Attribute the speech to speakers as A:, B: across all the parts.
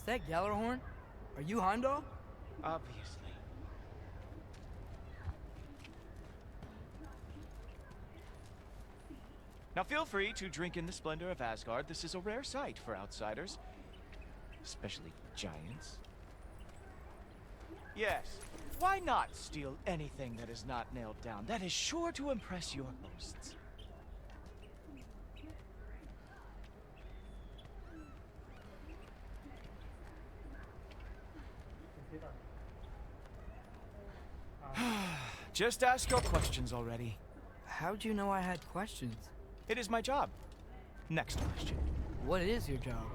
A: that Gallarhorn? Are you Heimdall?
B: Obviously. Now feel free to drink in the splendor of Asgard. This is a rare sight for outsiders. Especially giants. Yes, why not steal anything that is not nailed down? That is sure to impress your hosts. Just ask your questions already.
A: How'd you know I had questions?
B: It is my job. Next question.
A: What is your job?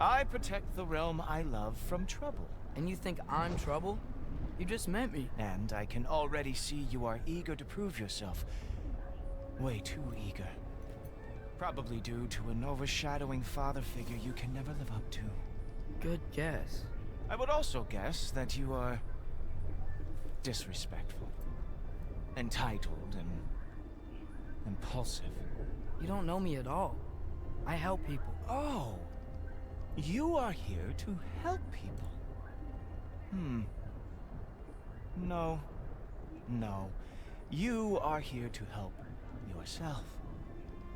B: I protect the realm I love from trouble.
A: And you think I'm trouble? You just met me.
B: And I can already see you are eager to prove yourself. Way too eager. Probably due to an overshadowing father figure you can never live up to.
A: Good guess.
B: I would also guess that you are disrespectful, entitled, and impulsive.
A: You don't know me at all. I help people.
B: Oh, you are here to help people. No. You are here to help yourself.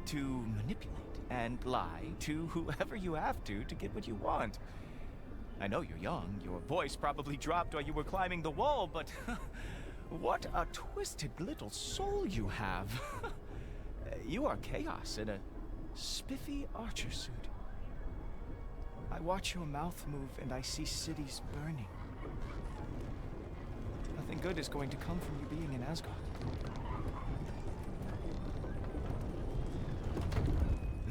B: To manipulate and lie to whoever you have to get what you want. I know you're young. Your voice probably dropped while you were climbing the wall, but what a twisted little soul you have. You are chaos in a spiffy archer suit. I watch your mouth move and I see cities burning. Nothing good is going to come from you being in Asgard.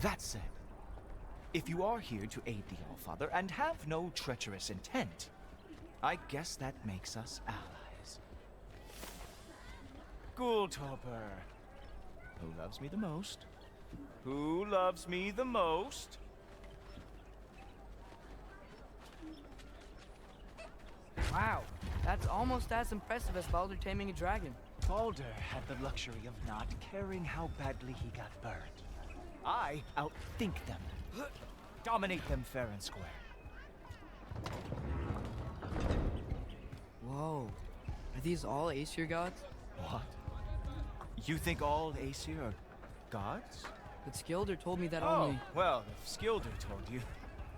B: That said, if you are here to aid the Allfather and have no treacherous intent, I guess that makes us allies. Ghoultoper. Who loves me the most? Who loves me the most?
A: Wow, that's almost as impressive as Baldur taming a dragon.
B: Baldur had the luxury of not caring how badly he got burned. I outthink them. Dominate them fair and square.
A: Whoa. Are these all Aesir gods?
B: What? You think all Aesir are gods?
A: But Skilder told me that only...
B: well, if Skilder told you,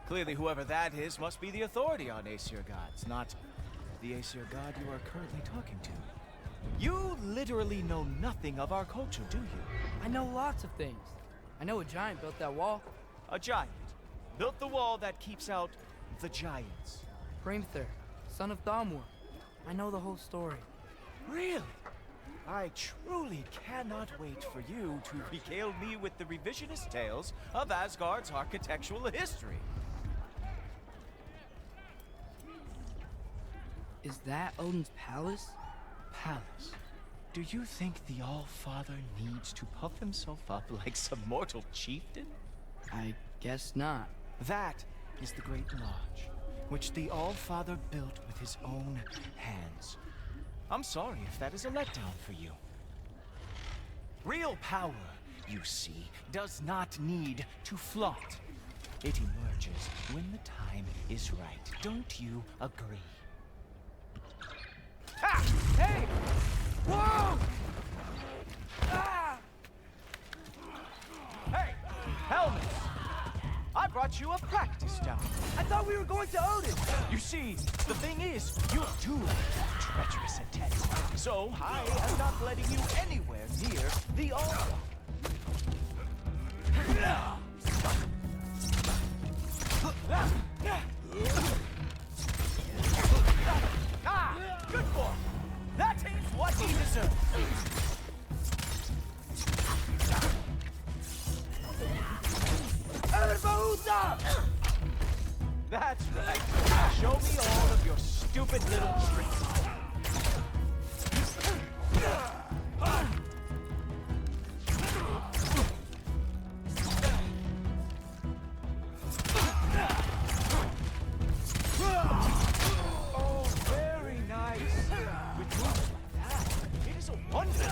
B: clearly whoever that is must be the authority on Aesir gods, not the Aesir god you are currently talking to. You literally know nothing of our culture, do you?
A: I know lots of things. I know a giant built that wall.
B: A giant built the wall that keeps out the giants.
A: Hrimthur, son of Thamur. I know the whole story.
B: Really? I truly cannot wait for you to regale me with the revisionist tales of Asgard's architectural history.
A: Is that Odin's palace?
B: Palace? Do you think the All-Father needs to puff himself up like some mortal chieftain?
A: I guess not.
B: That is the Great Lodge, which the All-Father built with his own hands. I'm sorry if that is a letdown for you. Real power, you see, does not need to flaunt. It emerges when the time is right. Don't you agree? Ha! Hey! Whoa! Ah! Hey! Helmet! I brought you a practice down.
A: I thought we were going to Odin!
B: You see, the thing is, you do have treacherous intent. So I am not letting you anywhere near the altar. Ah! Good boy! That is what he deserves! That's right. Show me all of your stupid little tricks. Oh, very nice. With moves like that, it is a wonder the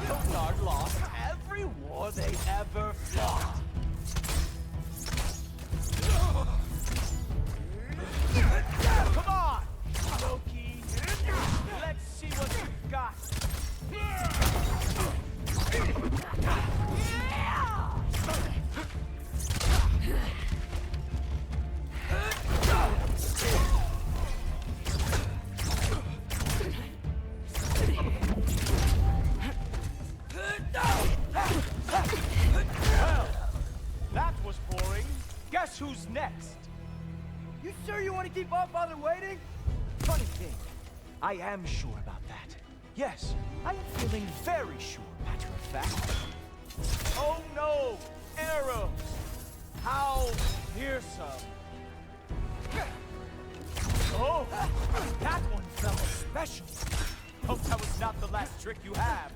B: Jotnar lost every war they ever fought. Guess who's next?
A: You sure you want to keep our father waiting?
B: Funny thing, I am sure about that. Yes, I am feeling very sure, matter of fact. Oh no! Arrows! How fearsome! Oh! That one felt special! Hope that was not the last trick you have.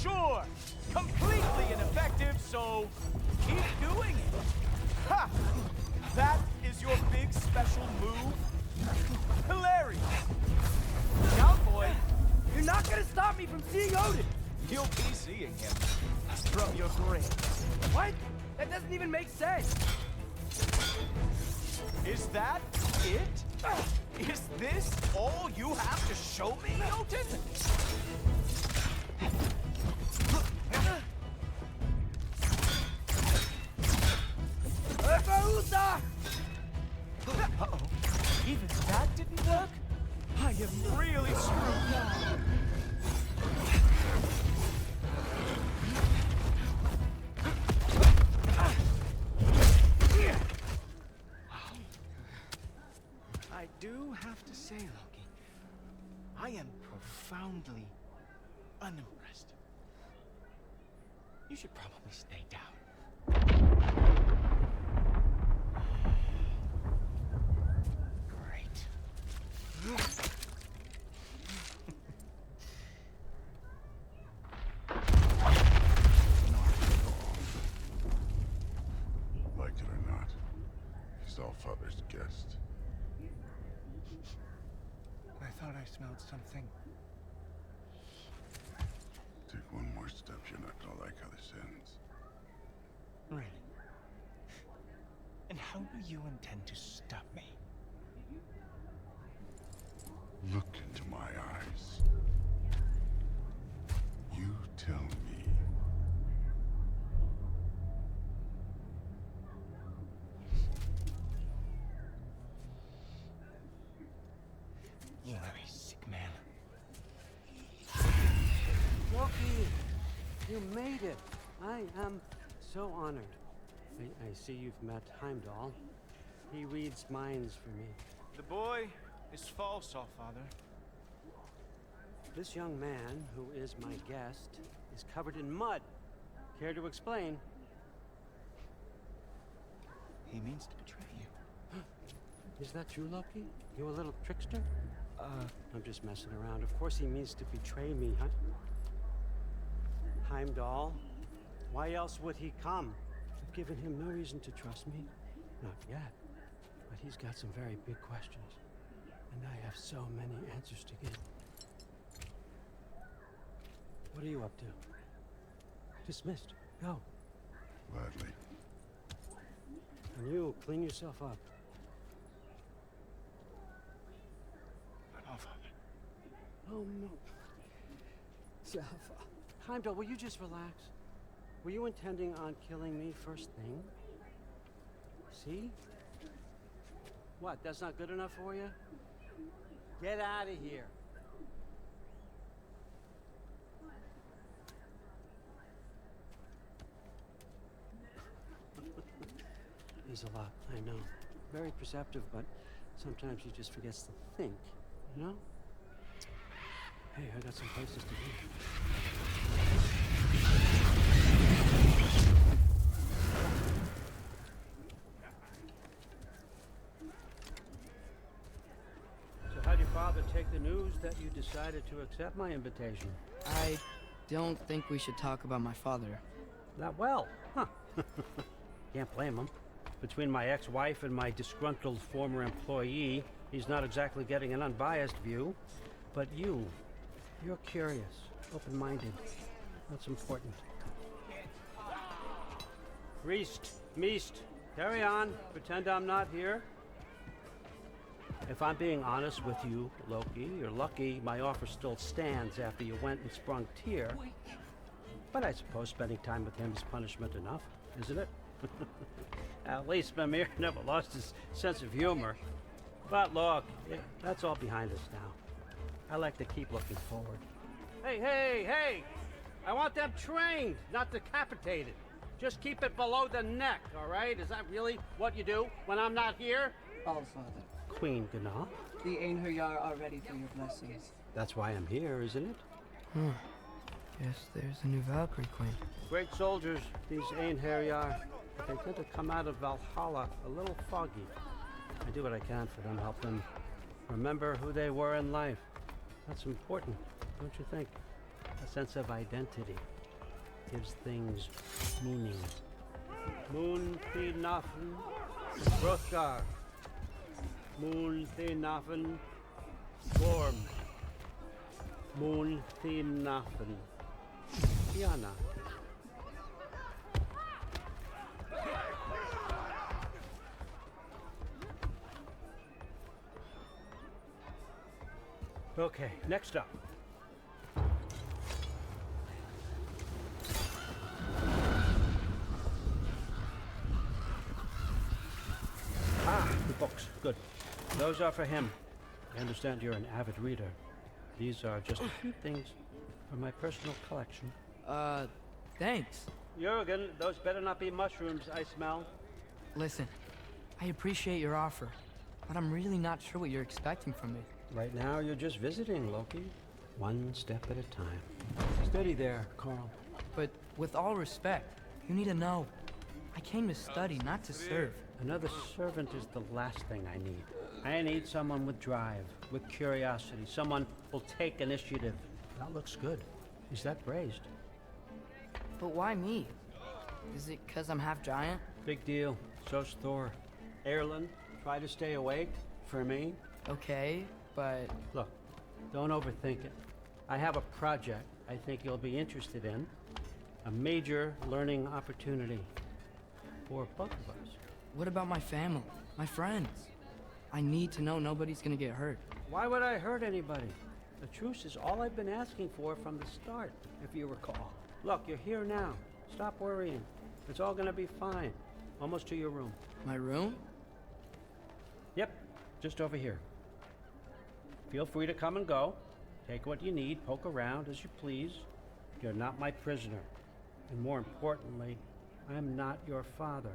B: Sure! Completely ineffective, so keep doing it! Ha! That is your big special move? Hilarious! Now, boy,
A: You're not gonna stop me from seeing Odin!
B: you'll be seeing him from your grave.
A: What? That doesn't even make sense!
B: Is that it? Is this all you have to show me, Odin? Uh-oh. Even that didn't work? I am really screwed now. I do have to say, Loki, I am profoundly unimpressed. You should probably stay down.
C: Like it or not, he's Allfather's guest.
B: I thought I smelled something.
C: Take one more step, you're not gonna like how this ends.
B: Really? And how do you intend to stop me?
C: Look into my eyes. You tell me.
B: You are a sick man.
D: Loki, you made it. I am so honored. I see you've met Heimdall. He reads minds for me.
B: The boy is false, Allfather.
D: This young man, who is my guest, is covered in mud. Care to explain?
B: He means to betray you.
D: Is that true, Loki? You a little trickster? I'm just messing around. Of course he means to betray me, huh? Heimdall? Why else would he come? I've given him no reason to trust me. Not yet. But he's got some very big questions. And I have so many answers to give. What are you up to? Dismissed. Go.
C: Gladly.
D: And you, clean yourself up.
B: But Allfather.
D: Oh, no. Heimdall, will you just relax? Were you intending on killing me first thing? See? What, that's not good enough for you? Get out of here. There's a lot, I know. Very perceptive, but sometimes he just forgets to think, you know? Hey, I got some places to be. So how'd your father take the news that you decided to accept my invitation?
A: I don't think we should talk about my father.
D: Not well, huh? Can't blame him. Between my ex-wife and my disgruntled former employee, he's not exactly getting an unbiased view. But you're curious, open-minded. That's important. Priest, Meest, carry on. Pretend I'm not here. If I'm being honest with you, Loki, you're lucky my offer still stands after you went and sprung Tyr. But I suppose spending time with him is punishment enough, isn't it? At least Mimir never lost his sense of humor. But look, that's all behind us now. I like to keep looking forward. Hey! I want them trained, not decapitated. Just keep it below the neck, all right? Is that really what you do when I'm not here?
E: All Father.
D: Queen Gana.
E: The Einherjar are ready for your blessings.
D: That's why I'm here, isn't it?
A: Guess there's a new Valkyrie Queen.
D: Great soldiers, these Einherjar. But they tend to come out of Valhalla a little foggy. I do what I can for them, help them remember who they were in life. That's important, don't you think? A sense of identity gives things meaning. Moon Nafen Brothgar. Moon Nafen Gorm. Moon Nafen Tiana. Okay, next up. The books. Good. Those are for him. I understand you're an avid reader. These are just a few things from my personal collection.
A: Thanks.
D: Jurgen, those better not be mushrooms I smell.
A: Listen, I appreciate your offer, but I'm really not sure what you're expecting from me.
D: Right now, you're just visiting, Loki. One step at a time. Steady there, Carl.
A: But with all respect, you need to know, I came to study, not to serve.
D: Another servant is the last thing I need. I need someone with drive, with curiosity, someone who'll take initiative. That looks good. Is that braised?
A: But why me? Is it 'cause I'm half giant?
D: Big deal. So's Thor. Erlen, try to stay awake. For me.
A: Okay, but...
D: Look, don't overthink it. I have a project I think you'll be interested in. A major learning opportunity. For both of us.
A: What about my family? My friends? I need to know nobody's gonna get hurt.
D: Why would I hurt anybody? The truce is all I've been asking for from the start, if you recall. Look, you're here now. Stop worrying. It's all gonna be fine. Almost to your room.
A: My room?
D: Yep, just over here. Feel free to come and go. Take what you need, poke around as you please. You're not my prisoner. And more importantly, I'm not your father.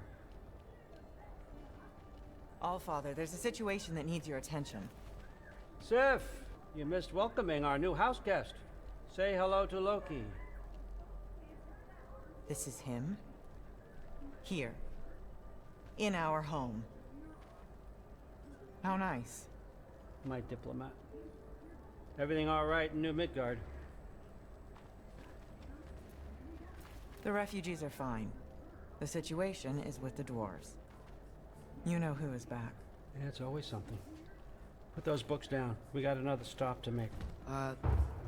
F: All Father, there's a situation that needs your attention.
D: Sif, you missed welcoming our new house guest. Say hello to Loki.
F: This is him. Here. In our home. How nice.
D: My diplomat. Everything all right in New Midgard?
F: The refugees are fine. The situation is with the dwarves. You know who is back.
D: Yeah, it's always something. Put those books down. We got another stop to make.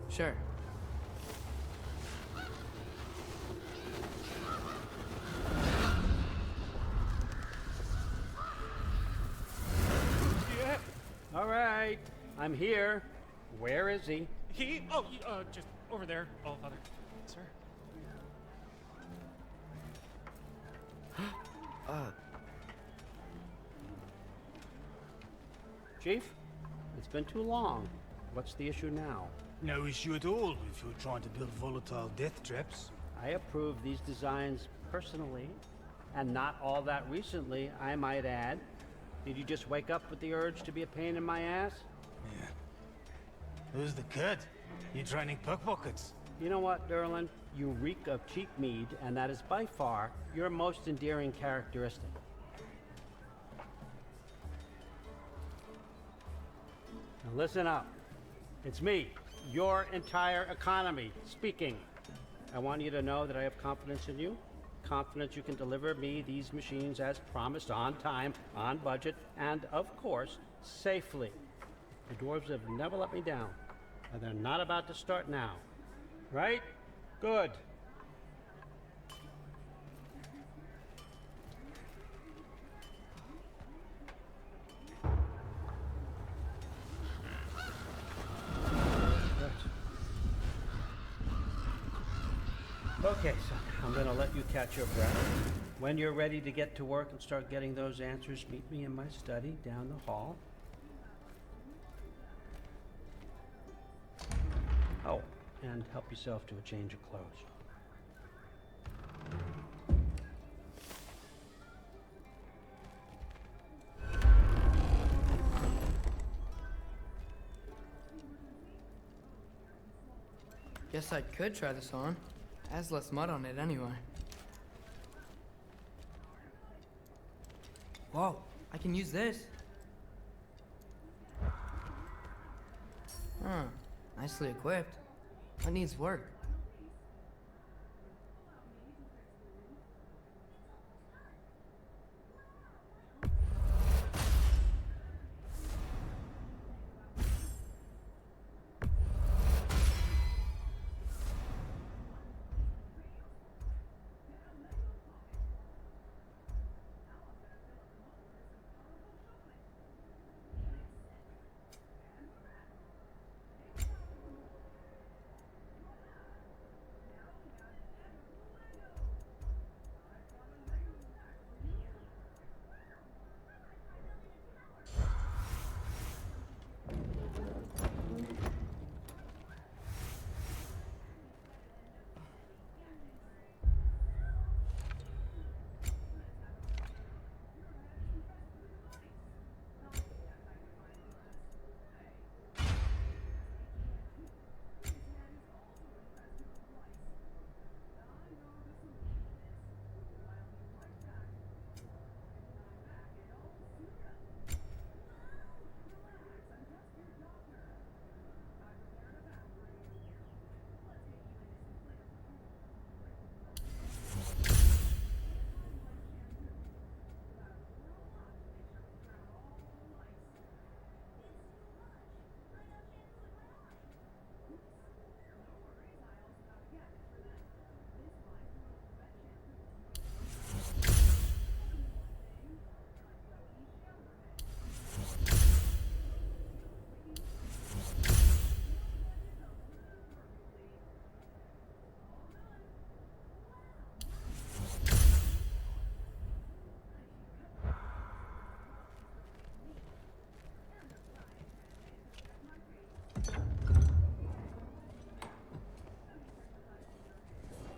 A: Sure.
G: Yeah.
D: All right, I'm here. Where is he?
G: Just over there, All Father. Sir?
D: Chief, it's been too long. What's the issue now?
H: No issue at all if you're trying to build volatile death traps.
D: I approve these designs personally, and not all that recently, I might add. Did you just wake up with the urge to be a pain in my ass?
H: Yeah. Who's the kid? You're training pickpockets.
D: You know what, Derlin? You reek of cheap mead, and that is by far your most endearing characteristic. Now listen up. It's me, your entire economy, speaking. I want you to know that I have confidence in you. Confidence you can deliver me these machines as promised, on time, on budget, and of course, safely. The dwarves have never let me down, and they're not about to start now. Right? Good. Okay, son, I'm gonna let you catch your breath. When you're ready to get to work and start getting those answers, meet me in my study down the hall. Oh, and help yourself to a change of clothes.
A: Guess I could try this on. It has less mud on it anyway. Whoa, I can use this. Huh, nicely equipped. That needs work.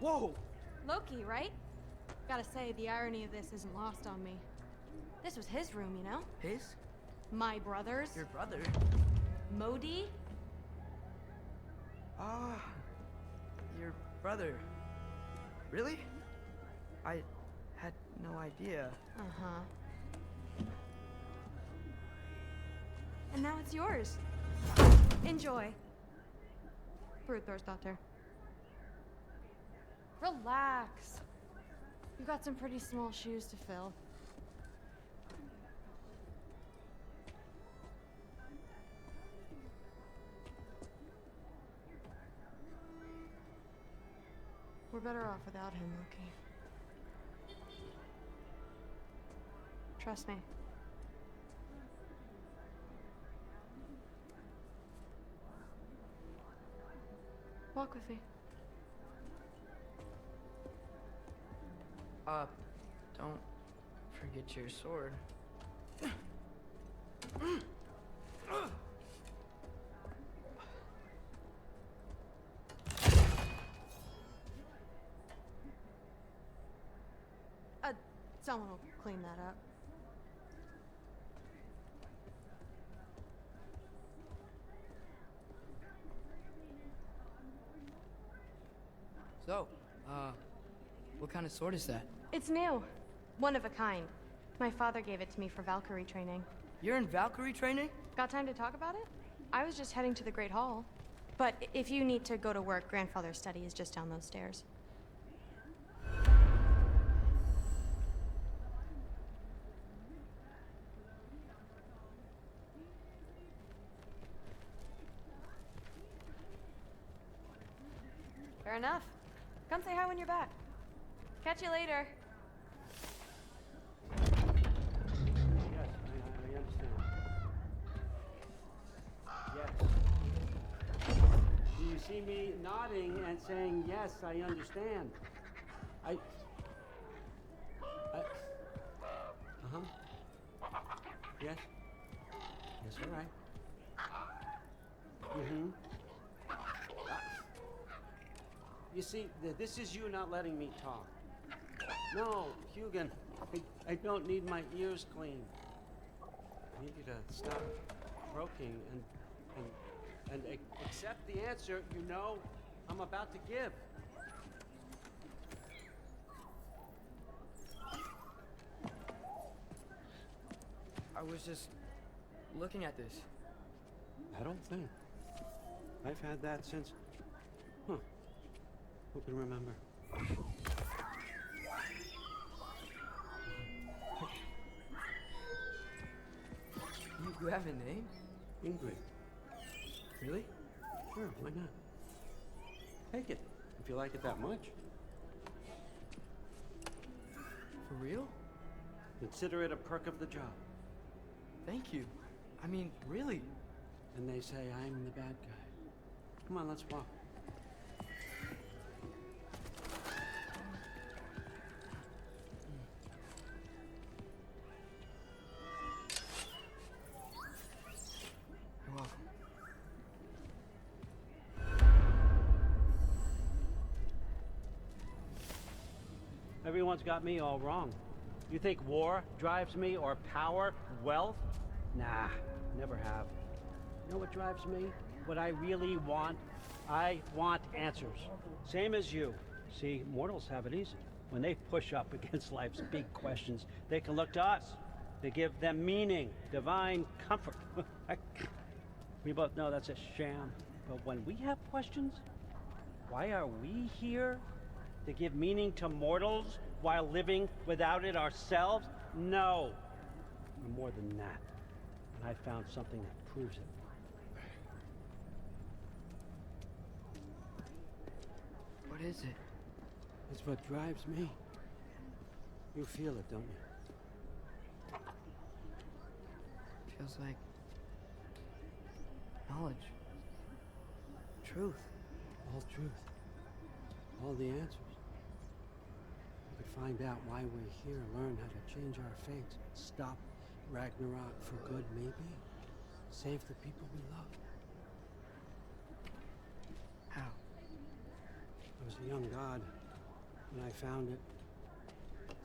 D: Whoa!
I: Loki, right? Gotta say, the irony of this isn't lost on me. This was his room, you know?
A: His?
I: My brother's.
A: Your brother?
I: Modi?
A: Ah, your brother. Really? I had no idea.
I: Uh-huh. And now it's yours. Enjoy. Bruther's daughter. Relax. You've got some pretty small shoes to fill. We're better off without him, Loki. Trust me. Walk with me.
A: Don't forget your sword.
I: Someone will clean that up.
A: So, what kind of sword is that?
I: It's new. One of a kind. My father gave it to me for Valkyrie training.
A: You're in Valkyrie training?
I: Got time to talk about it? I was just heading to the Great Hall. But if you need to go to work, Grandfather's study is just down those stairs. Fair enough. Come say hi when you're back. Catch you later.
D: Yes, I understand. Yes. Do you see me nodding and saying, yes, I understand? Uh-huh. Yes. Yes, all right. Mm-hmm. You see, this is you not letting me talk. No, Hugin, I don't need my ears cleaned. I need you to stop croaking and accept the answer. You know I'm about to give.
A: I was just looking at this.
D: That old thing. I've had that since... Huh. Who can remember?
A: You have a name?
D: Ingrid.
A: Really?
D: Sure, why not? Take it, if you like it that much.
A: For real?
D: Consider it a perk of the job.
A: Thank you. I mean, really.
D: And they say I'm the bad guy. Come on, let's walk.
A: You're welcome.
D: Everyone's got me all wrong. You think war drives me, or power, wealth? Nah, never have. You know what drives me? What I really want? I want answers. Same as you. See, mortals have it easy. When they push up against life's big questions, they can look to us. They give them meaning, divine comfort. We both know that's a sham. But when we have questions, why are we here? To give meaning to mortals while living without it ourselves? No. We're more than that. And I found something that proves it.
A: What is it?
D: It's what drives me. You feel it, don't you?
A: Feels like knowledge. Truth.
D: All truth. All the answers. We could find out why we're here, learn how to change our fates, stop Ragnarok for good, maybe. Save the people we love.
A: How?
D: I was a young god when I found it.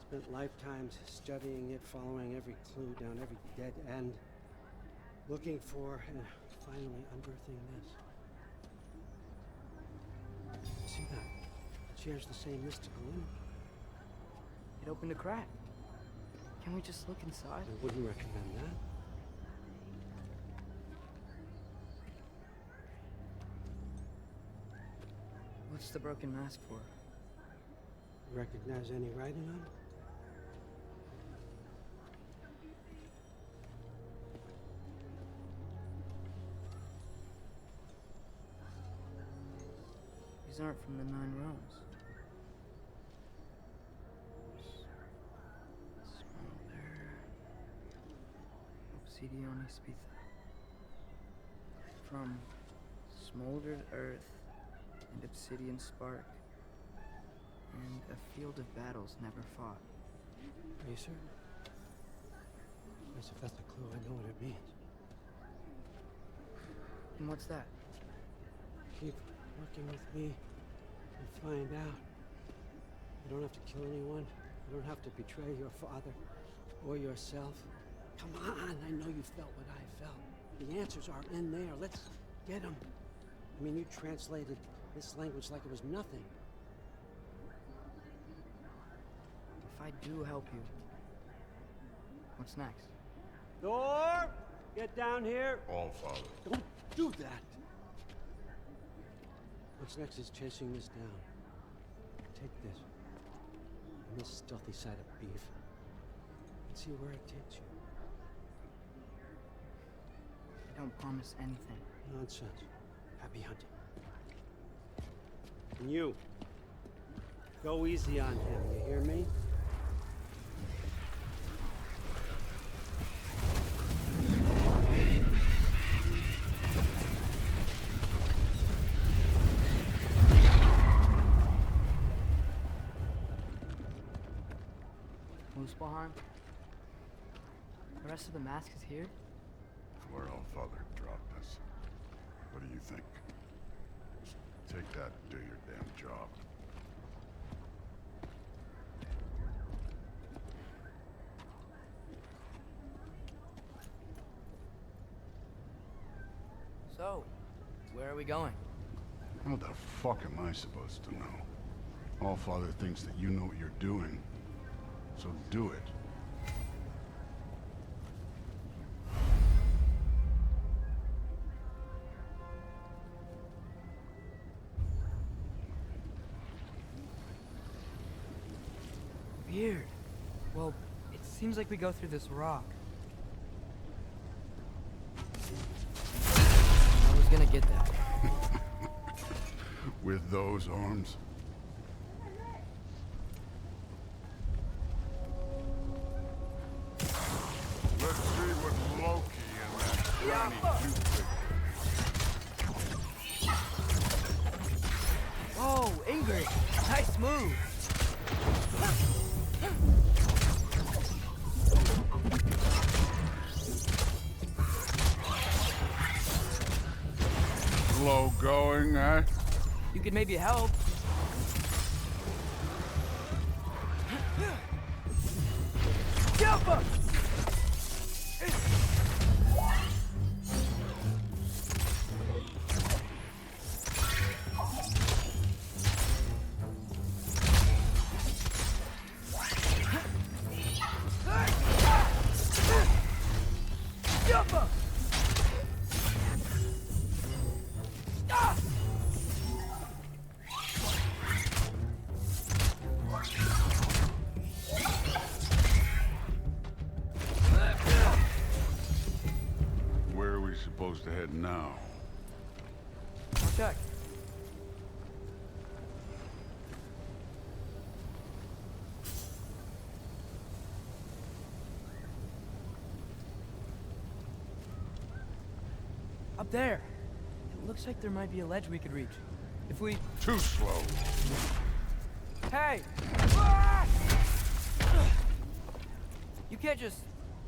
D: Spent lifetimes studying it, following every clue down every dead end, looking for and finally unearthing this. See that? It shares the same mystical energy.
A: It opened a crack. Can we just look inside?
D: I wouldn't recommend that.
A: What's the broken mask for?
D: Recognize any writing on it?
A: These aren't from the 9 realms. Smolder. Obsidione Spitha. From smoldered earth and obsidian spark. And a field of battles never fought.
D: Are you certain? Yes, if that's a clue, I know what it means.
A: And what's that?
D: Keep working with me and find out. You don't have to kill anyone. You don't have to betray your father or yourself. Come on, I know you felt what I felt. The answers are in there. Let's get them. I mean, you translated this language like it was nothing.
A: If I do help you, what's next?
D: Thor! Get down here!
C: All father.
D: Don't do that! What's next is chasing this down. Take this. And this stealthy side of beef. And see where it takes you.
A: I don't promise anything.
D: Nonsense. Happy hunting. And you. Go easy on him, you hear me?
A: Muspelheim? The rest of the mask is here?
C: Where All Father dropped us. What do you think? Take that and do your damn job.
A: So, where are we going?
C: How the fuck am I supposed to know? Allfather thinks that you know what you're doing, so do it.
A: Weird. Well, it seems like we go through this rock. I was gonna get that.
C: With those arms? Let's see what Loki and that shiny toothpick.
A: Whoa, Ingrid! Nice move!
C: Slow going, eh?
A: You could maybe help. Jump up! Jump up!
C: Where are we supposed to head now?
A: I'll check. Up there. It looks like there might be a ledge we could reach. If we...
C: Too slow.
A: Hey! Ah! You can't just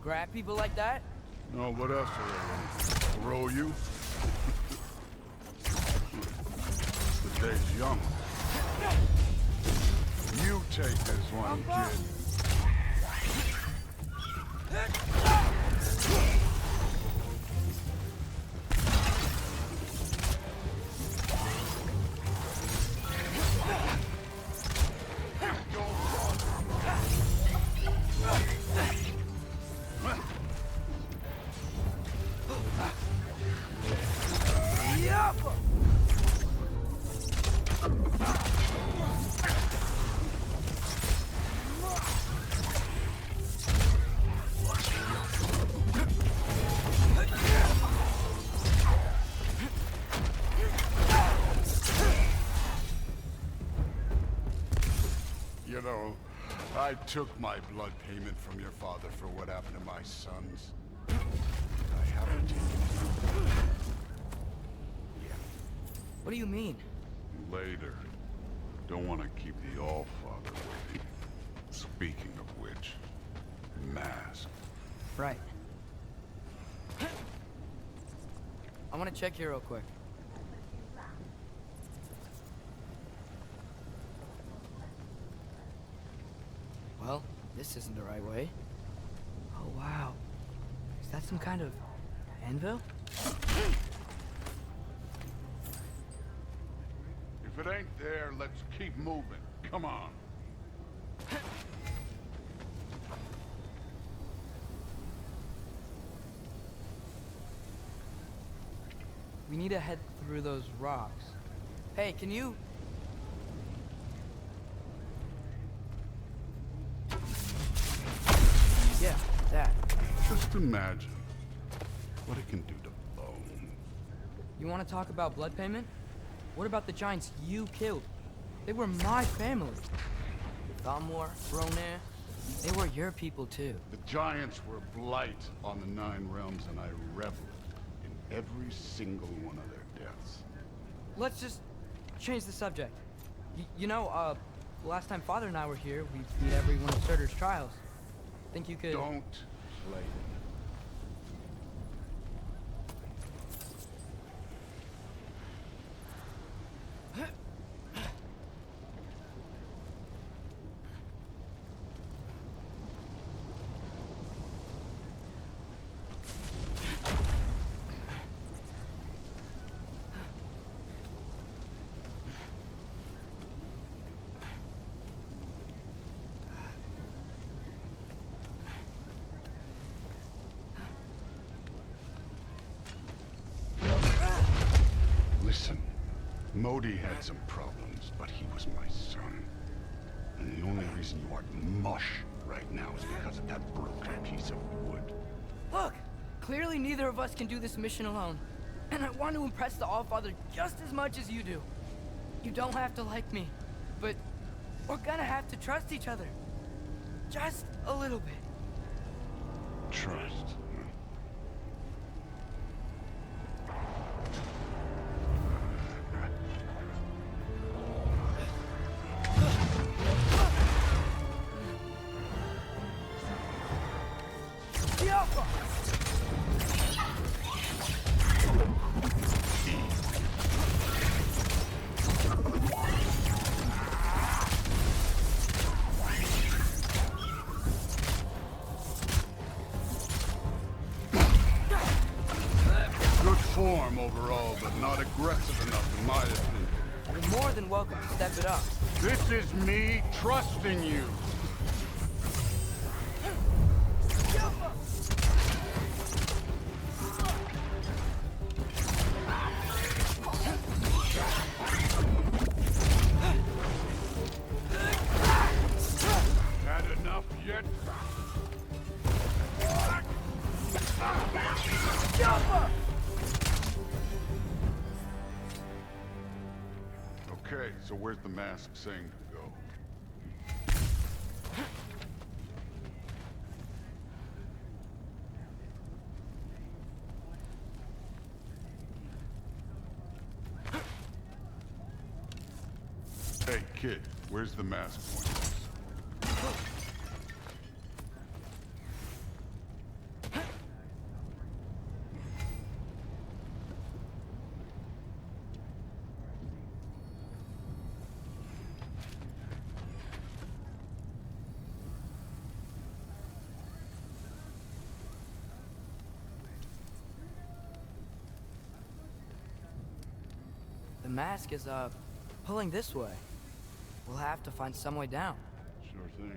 A: grab people like that.
C: No, what else are they? Throw you? The day's young. You take this one, kid. You know, I took my blood payment from your father for what happened to my sons. I haven't taken it.
A: What do you mean?
C: Later. Don't want to keep the Allfather waiting. Speaking of which, mask.
A: Right. I want to check here real quick. Well, this isn't the right way. Oh, wow. Is that some kind of anvil?
C: If it ain't there, let's keep moving. Come on.
A: We need to head through those rocks. Hey, can you... Yeah, that.
C: Just imagine what it can do to bone.
A: You want to talk about blood payment? What about the giants you killed? They were my family. Thamor, Ronir, they were your people too.
C: The giants were blight on the 9 realms, and I reveled in every single one of their deaths.
A: Let's just change the subject. You know, last time Father and I were here, we beat every one of Surtur's trials. Think you could...
C: Don't play it. Modi had some problems, but he was my son. And the only reason you aren't mush right now is because of that broken piece of wood.
A: Look! Clearly neither of us can do this mission alone. And I want to impress the Allfather just as much as you do. You don't have to like me, but we're gonna have to trust each other. Just a little bit.
C: Trust. Good form overall, but not aggressive enough in my opinion.
A: You're more than welcome to step it up.
C: This is me trusting you. Had enough yet? Okay, so where's the mask saying to go? Hey, kid, where's the mask pointing us?
A: The mask is, pulling this way. We'll have to find some way down.
C: Sure thing.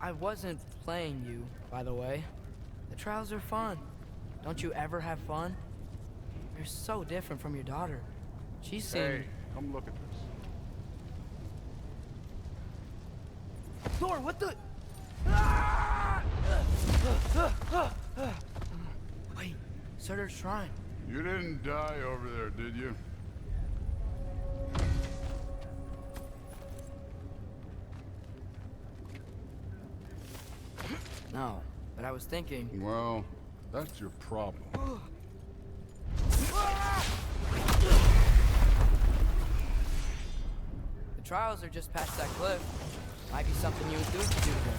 A: I wasn't playing you, by the way. The trials are fun. Don't you ever have fun? You're so different from your daughter. She's seen...
C: Hey, come look at this.
A: Thor, what the... Ah! Wait, Surtur's shrine.
C: You didn't die over there, did you?
A: No, but I was thinking...
C: Well, that's your problem.
A: The trials are just past that cliff. Might be something you would do if you do them.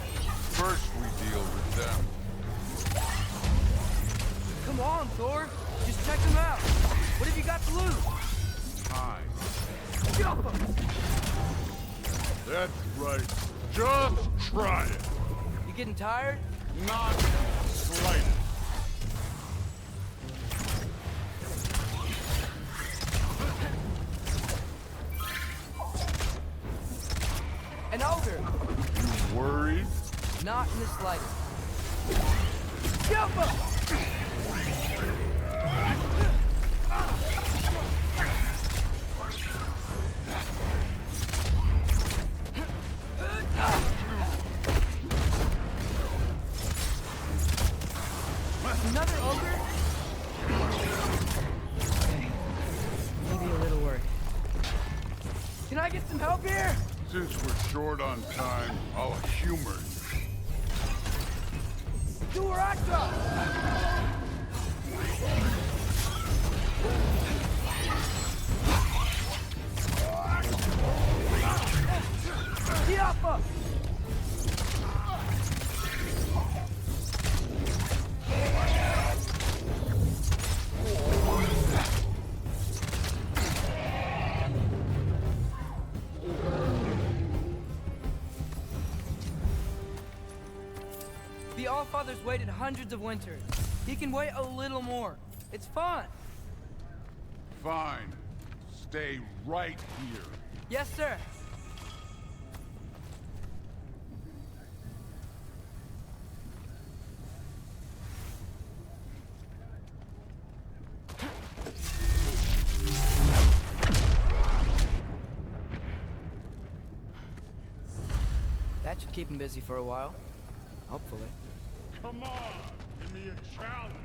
C: First we deal with them.
A: Come on, Thor. Just check them out. What have you got to lose?
C: Time.
A: Jump 'em!
C: That's right. Just try it.
A: You getting tired?
C: Not slightest.
A: An ogre!
C: You worried?
A: Not in the slightest. Jump 'em! Another ogre? Okay. Maybe a little work. Can I get some help here?
C: Since we're short on time, I'll humor you.
A: Do where I drop! Diapa! The Allfather's waited hundreds of winters. He can wait a little more. It's fun.
C: Fine. Stay right here.
A: Yes, sir. That should keep him busy for a while. Hopefully.
C: Come on, give me a challenge.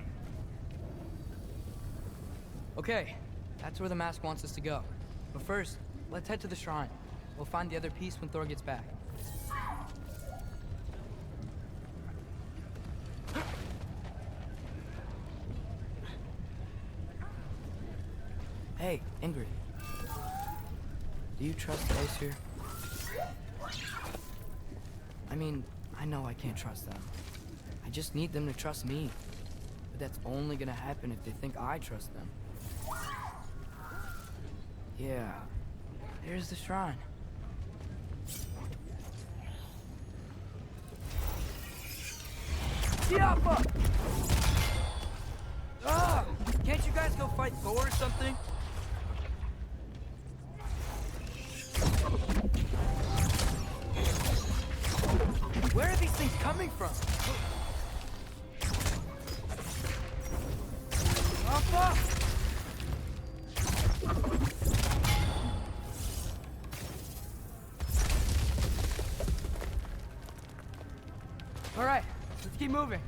A: Okay, that's where the mask wants us to go. But first, let's head to the shrine. We'll find the other piece when Thor gets back. Hey, Ingrid. Do you trust Aesir? I mean, I know I can't trust them. I just need them to trust me. But that's only gonna happen if they think I trust them. Yeah, there's the shrine. Tiapa! Ah! Can't you guys go fight Thor or something? Where are these things coming from? Tiapa! All right, let's keep moving.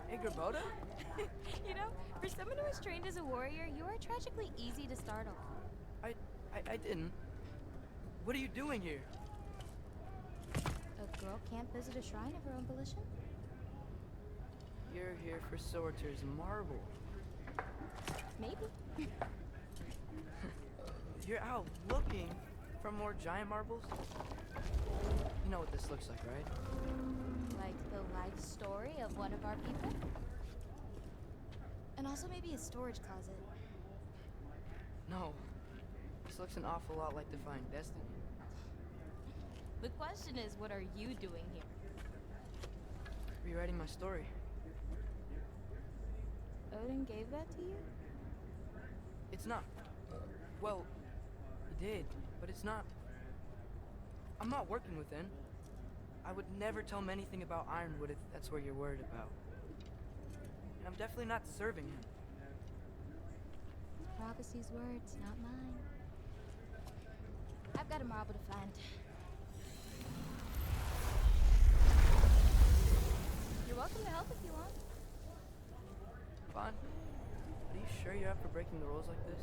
A: Hey, Gerboda?
J: You know, for someone who is trained as a warrior, you are tragically easy to startle.
A: I didn't. What are you doing here?
J: A girl can't visit a shrine of her own volition?
A: You're here for Sorter's marble.
J: Maybe.
A: You're out looking for more giant marbles? You know what this looks like, right?
J: Like the life story of one of our people? And also maybe a storage closet.
A: No. This looks an awful lot like Defying Destiny.
J: The question is, what are you doing here?
A: Rewriting my story.
J: Odin gave that to you?
A: It's not. Well, he did, but it's not. I'm not working with him. I would never tell him anything about Ironwood if that's what you're worried about. And I'm definitely not serving him.
J: Prophecy's words, not mine. I've got a marble to find. You're welcome to help if you want.
A: Fine. Are you sure you're up for breaking the rules like this?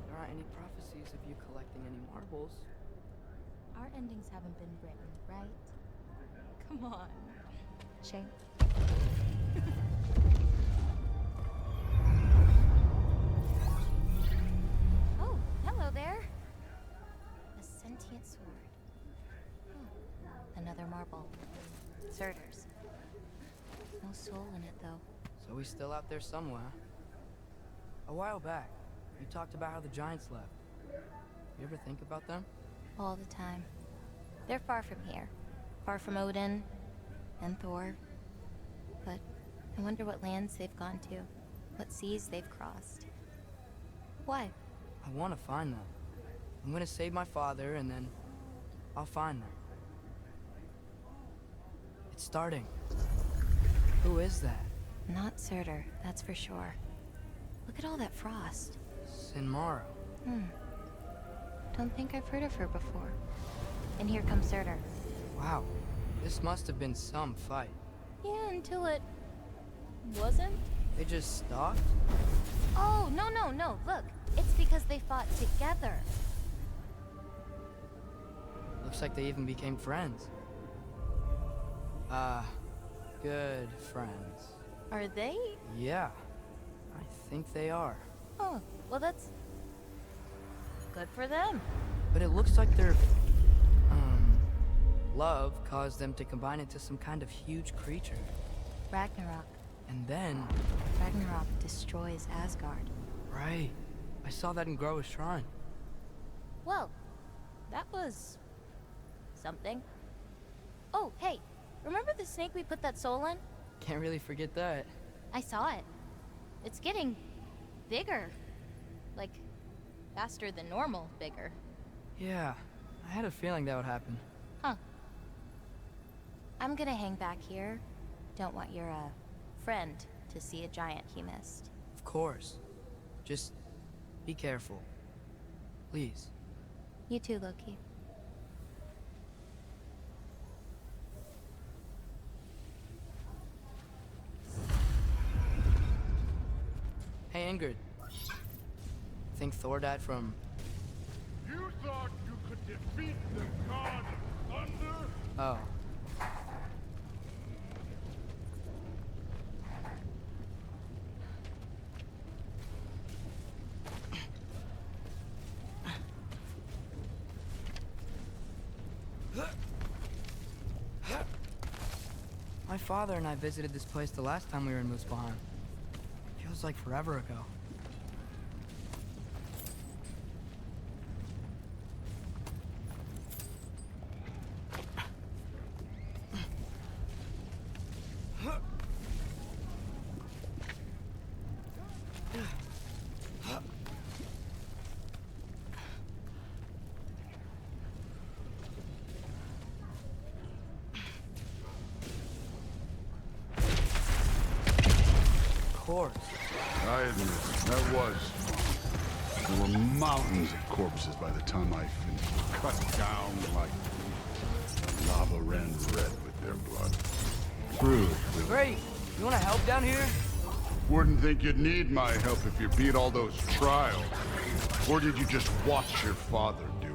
A: There aren't any prophecies of you collecting any marbles.
J: Our endings haven't been written, right? Come on. Shane. Oh, hello there. A sentient sword. Another marble. Surtur's. No soul in it, though.
A: So he's still out there somewhere. A while back, you talked about how the giants left. You ever think about them?
J: All the time. They're far from here. Far from Odin and Thor. But I wonder what lands they've gone to. What seas they've crossed. Why?
A: I want to find them. I'm gonna save my father, and then I'll find them. It's starting. Who is that?
J: Not Surtur, that's for sure. Look at all that frost.
A: Sinmara.
J: Don't think I've heard of her before. And here comes Surtur.
A: Wow. This must have been some fight.
J: Yeah, until it... wasn't?
A: They just stalked?
J: Oh, no. Look, it's because they fought together.
A: Looks like they even became friends. Good friends.
J: Are they?
A: Yeah. I think they are.
J: Oh, well that's... good for them.
A: But it looks like their... love caused them to combine into some kind of huge creature.
J: Ragnarok.
A: And then...
J: Ragnarok destroys Asgard.
A: Right. I saw that in Groa's shrine.
J: Well, that was... something. Oh, hey, remember the snake we put that soul in?
A: Can't really forget that.
J: I saw it. It's getting... bigger. Like, faster than normal bigger.
A: Yeah, I had a feeling that would happen.
J: Huh. I'm gonna hang back here. Don't want your, friend to see a giant he missed.
A: Of course. Just be careful. Please.
J: You too, Loki.
A: Hey, Ingrid. Think Thor died from...
C: You thought you could defeat the god of thunder?
A: Oh. My father and I visited this place the last time we were in Muspelheim. Feels like forever ago.
C: I admit, that was. There were mountains of corpses by the time I finished. Cut down like the lava ran red with their blood. True.
A: Great! You wanna help down here?
C: Wouldn't think you'd need my help if you beat all those trials. Or did you just watch your father do it?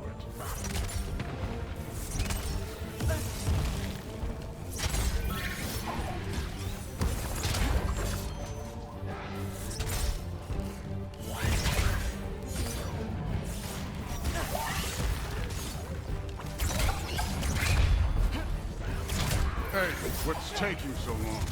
C: Hey, what's taking so long?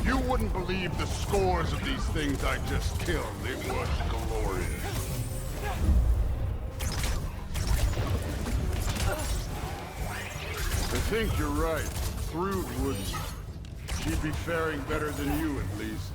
C: You wouldn't believe the scores of these things I just killed. It was glorious. I think you're right. Thrud would... She'd be faring better than you, at least.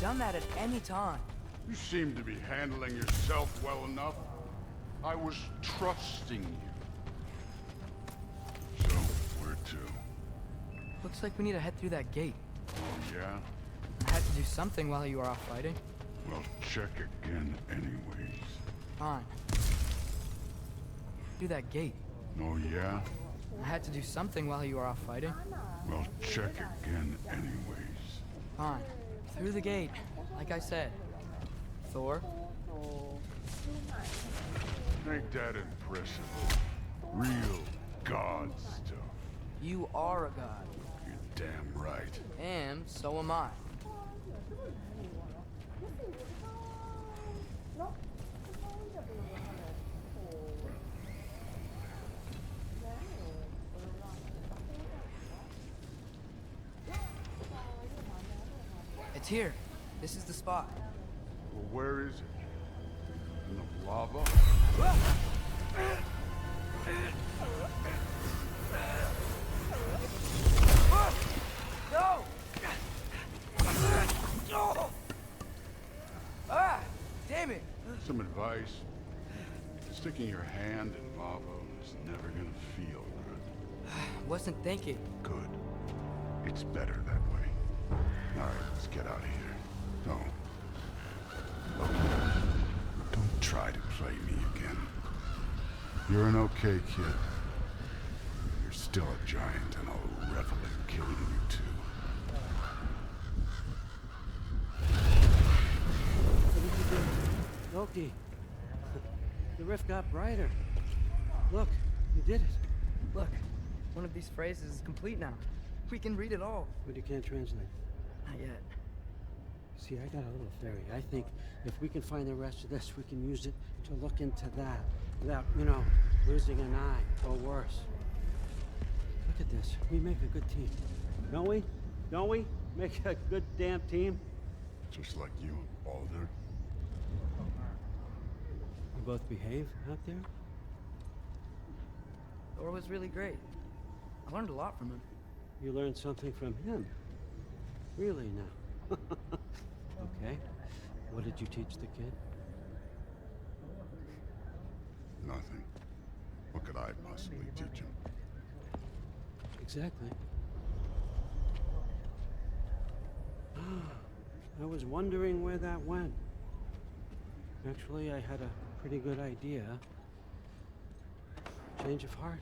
A: Done that at any time.
C: You seem to be handling yourself well enough. I was trusting you. So, where to?
A: Looks like we need to head through that gate.
C: Oh, yeah?
A: I had to do something while you were off fighting.
C: Well, check again anyways.
A: Fine. Do that gate.
C: Oh, yeah?
A: I had to do something while you were off fighting.
C: Well, check again anyways.
A: Fine. Through the gate, like I said. Thor?
C: Ain't that impressive? Real god stuff.
A: You are a god.
C: You're damn right.
A: And so am I. It's here. This is the spot.
C: Well, where is it? In the lava?
A: No! Oh! Ah! Damn it!
C: Some advice. Sticking your hand in lava is never gonna feel good.
A: wasn't thinking.
C: Good. It's better that way. All right, let's get out of here. No. Oh, don't try to play me again. You're an okay kid. You're still a giant, and I'll revel in killing you too.
D: What did you do? Loki. The rift got brighter. Look, you did it.
A: Look, one of these phrases is complete now. We can read it all.
D: But you can't translate.
A: Not yet.
D: See, I got a little theory. I think if we can find the rest of this, we can use it to look into that without, losing an eye or worse. Look at this. We make a good team. Don't we? Don't we? Make a good damn team?
C: Just like you and Baldur.
D: We both behave out there?
A: Thor was really great. I learned a lot from him.
D: You learned something from him? Really now? Okay. What did you teach the kid?
C: Nothing. What could I possibly teach him?
D: Exactly. I was wondering where that went. Actually, I had a pretty good idea. Change of heart.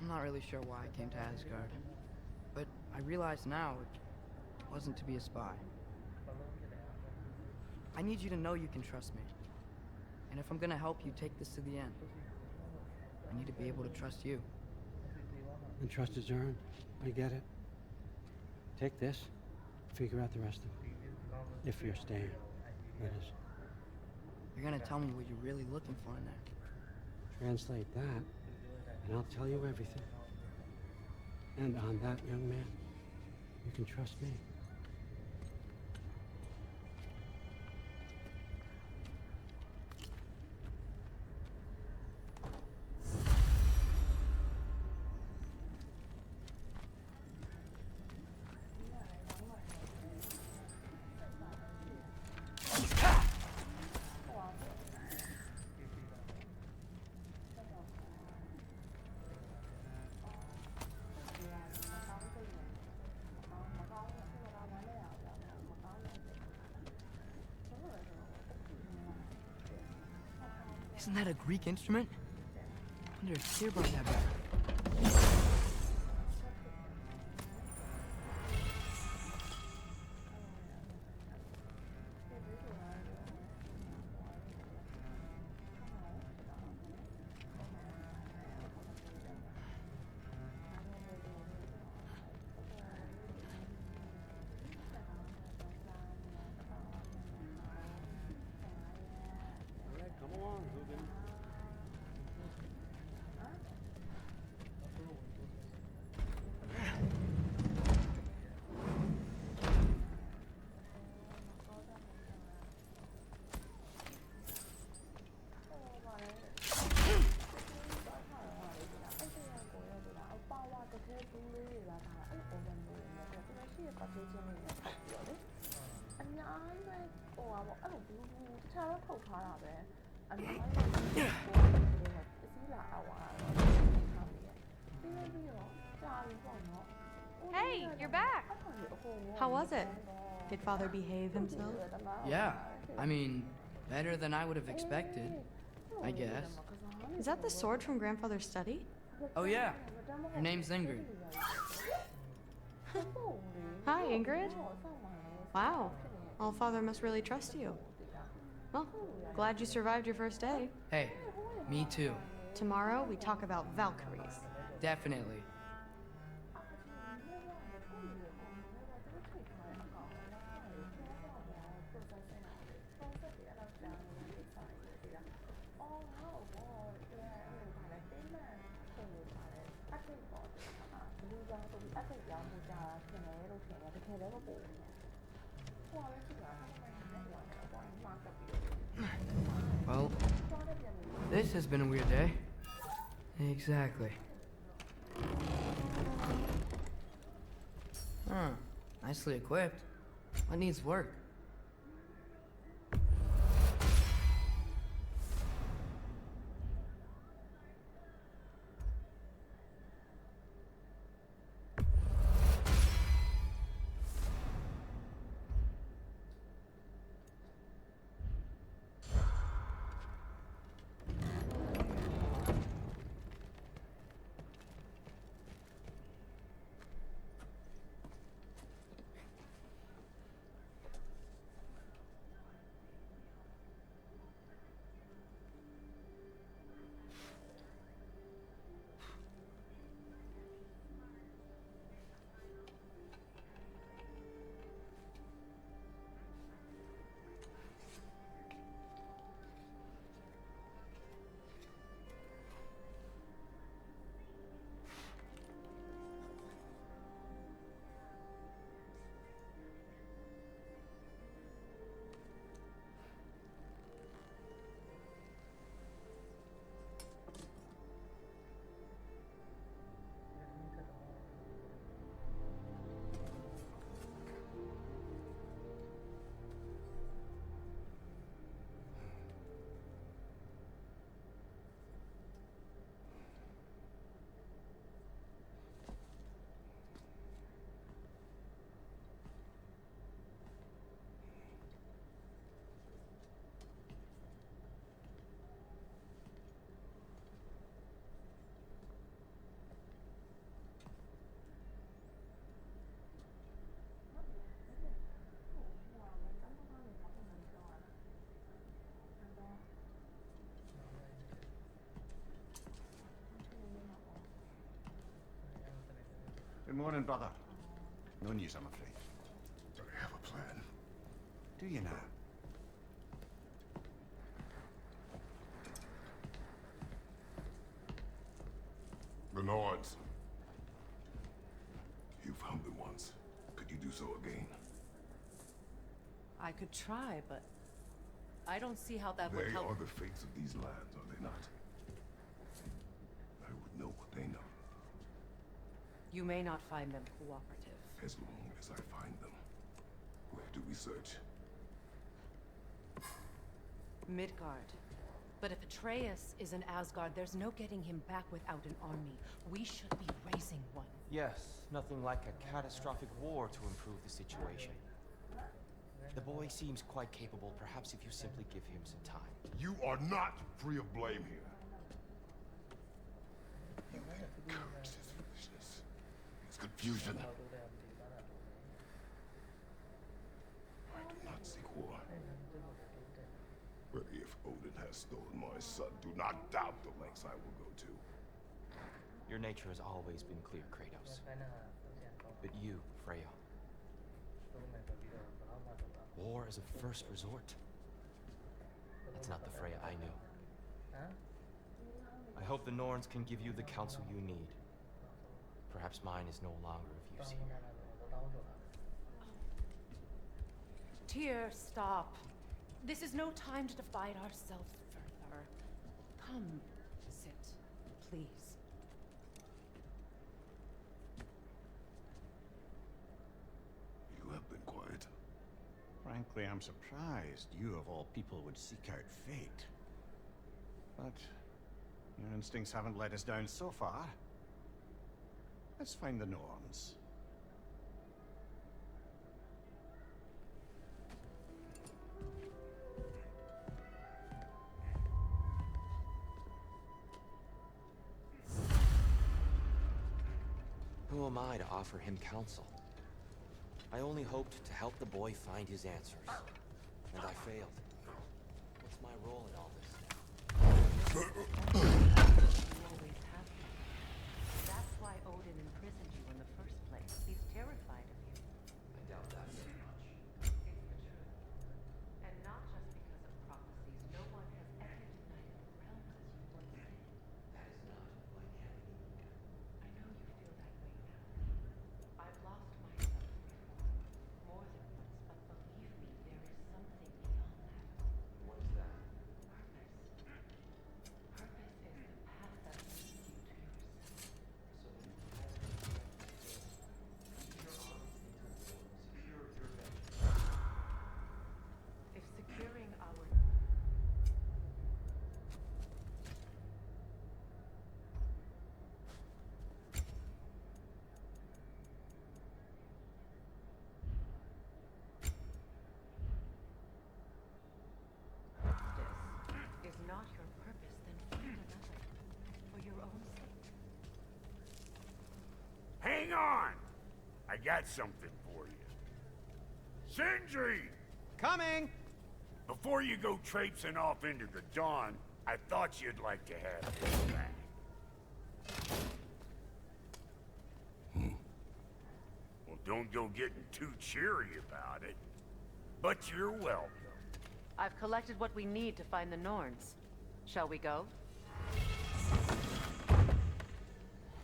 A: I'm not really sure why I came to Asgard, but I realize now it wasn't to be a spy. I need you to know you can trust me. And if I'm gonna help you take this to the end, I need to be able to trust you.
D: And trust is earned. I get it. Take this, figure out the rest of it. If you're staying, that is.
A: You're gonna tell me what you're really looking for in there.
D: Translate that, and I'll tell you everything. And on that, young man, you can trust me.
A: Isn't that a Greek instrument? I wonder if Tyr brought that back.
D: Come along, Hugin.
I: Hey, you're back. How was it? Did Father behave himself?
A: Yeah, I mean, better than I would have expected, I guess.
I: Is that the sword from Grandfather's study?
A: Oh yeah, her name's Ingrid.
I: Hi, Ingrid. Wow, Allfather must really trust you. Well, glad you survived your first day.
A: Hey, me too.
I: Tomorrow, we talk about Valkyries.
A: Definitely. Well, this has been a weird day. Exactly. Huh. Nicely equipped. What needs work?
K: Good morning, brother. No news, I'm afraid.
C: I have a plan.
K: Do you now?
C: The Nords. You found them once. Could you do so again?
E: I could try, but I don't see how that would
C: They
E: help.
C: are the fates of these lands, are they not? I would know what they know.
E: You may not find them cooperative.
C: As long as I find them. Where do we search?
E: Midgard. But if Atreus is in Asgard, there's no getting him back without an army. We should be raising one.
L: Yes, nothing like a catastrophic war to improve the situation. The boy seems quite capable, perhaps if you simply give him some time.
C: You are not free of blame here. You encouraged his foolishness. His confusion. I do not seek war. But if Odin has stolen my son, do not doubt the lengths I will go to.
L: Your nature has always been clear, Kratos. But you, Freya. War is a first resort. It's not the Freya I knew. I hope the Norns can give you the counsel you need. Perhaps mine is no longer of use here.
E: Tyr, stop. This is no time to divide ourselves further. Come, sit, please.
C: You have been quiet.
K: Frankly, I'm surprised you of all people would seek out fate. But your instincts haven't let us down so far. Let's find the Norns.
L: Who am I to offer him counsel? I only hoped to help the boy find his answers. And I failed. What's my role in all this now?
E: You always have been. That's why Odin imprisoned you in the first place. He's terrified of you.
L: I doubt that very much.
E: It's the truth. And not just because of prophecies. No one has ever united the realms as you once did.
L: That is not who I am anymore.
E: I know you feel that way now. I've lost myself before. More than once, but believe me, there is something beyond that.
L: What is that?
E: Purpose. Purpose is the path that leads you to yourself.
L: So then you have to lead your armies into war, secure your vengeance.
E: If securing our is not your purpose, then find another. For your own sake.
C: Hang on! I got something for you. Sindri!
K: Coming!
C: Before you go traipsing off into the dawn, I thought you'd like to have this back. Well, don't go getting too cheery about it. But you're welcome.
E: I've collected what we need to find the Norns. Shall we go?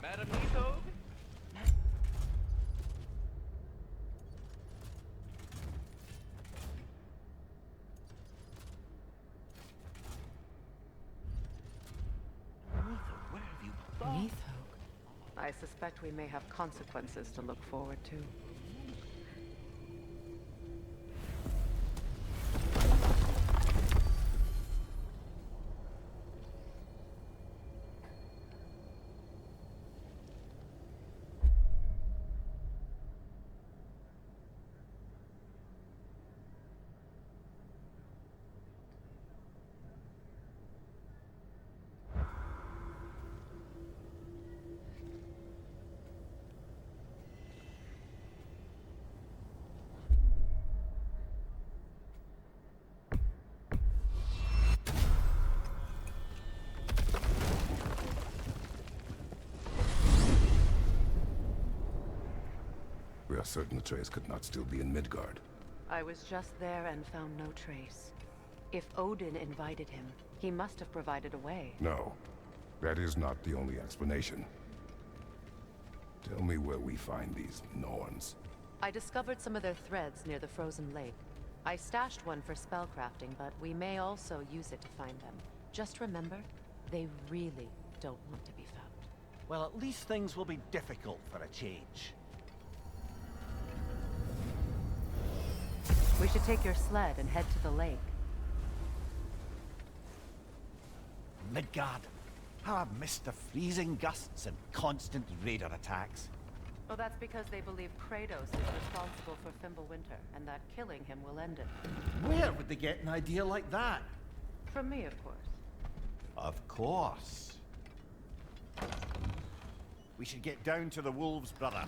B: Madam Nito?
E: I suspect we may have consequences to look forward to.
M: certain the trace could not still be in Midgard?
E: I was just there and found no trace. If Odin invited him, he must have provided a way.
M: No, that is not the only explanation. Tell me where we find these Norns.
E: I discovered some of their threads near the frozen lake. I stashed one for spellcrafting, but we may also use it to find them. Just remember, they really don't want to be found.
K: Well, at least things will be difficult for a change.
E: We should take your sled and head to the lake.
K: Midgard. How I've missed the freezing gusts and constant raider attacks.
E: Well, that's because they believe Kratos is responsible for Fimbulwinter, and that killing him will end it.
K: Where would they get an idea like that?
E: From me, of course.
K: Of course. We should get down to the wolves, brother.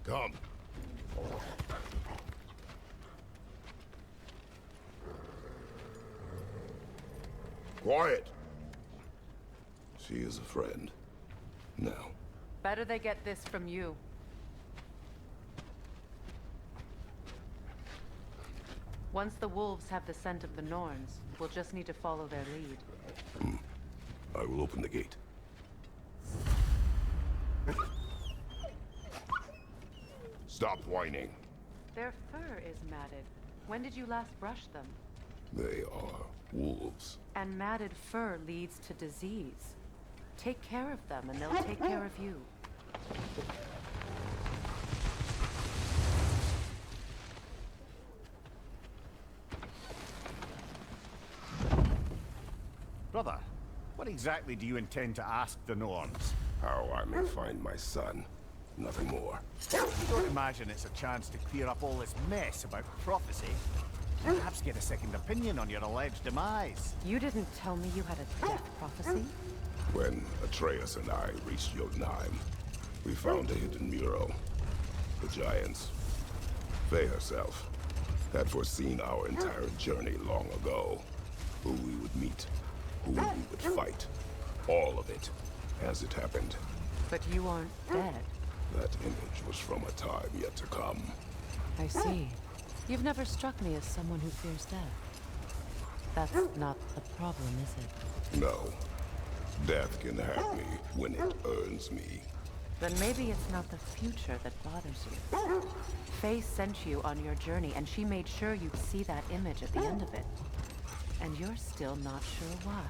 M: Come. Quiet. She is a friend. Now.
E: Better they get this from you. Once the wolves have the scent of the Norns, we'll just need to follow their lead.
M: I will open the gate. Stop whining.
E: Their fur is matted. When did you last brush them?
M: They are wolves.
E: And matted fur leads to disease. Take care of them and they'll take care of you.
K: Brother, what exactly do you intend to ask the Norns?
M: How I may find my son. Nothing more.
K: Don't imagine it's a chance to clear up all this mess about prophecy. Perhaps get a second opinion on your alleged demise.
E: You didn't tell me you had a death prophecy?
M: When Atreus and I reached Jotunheim, we found a hidden mural. The giants, Faye herself, had foreseen our entire journey long ago. Who we would meet, who we would fight. All of it, as it happened.
E: But you aren't dead.
M: That image was from a time yet to come.
E: I see. You've never struck me as someone who fears death. That's not the problem, is it?
M: No. Death can have me when it earns me.
E: Then maybe it's not the future that bothers you. Faye sent you on your journey, and she made sure you'd see that image at the end of it. And you're still not sure why.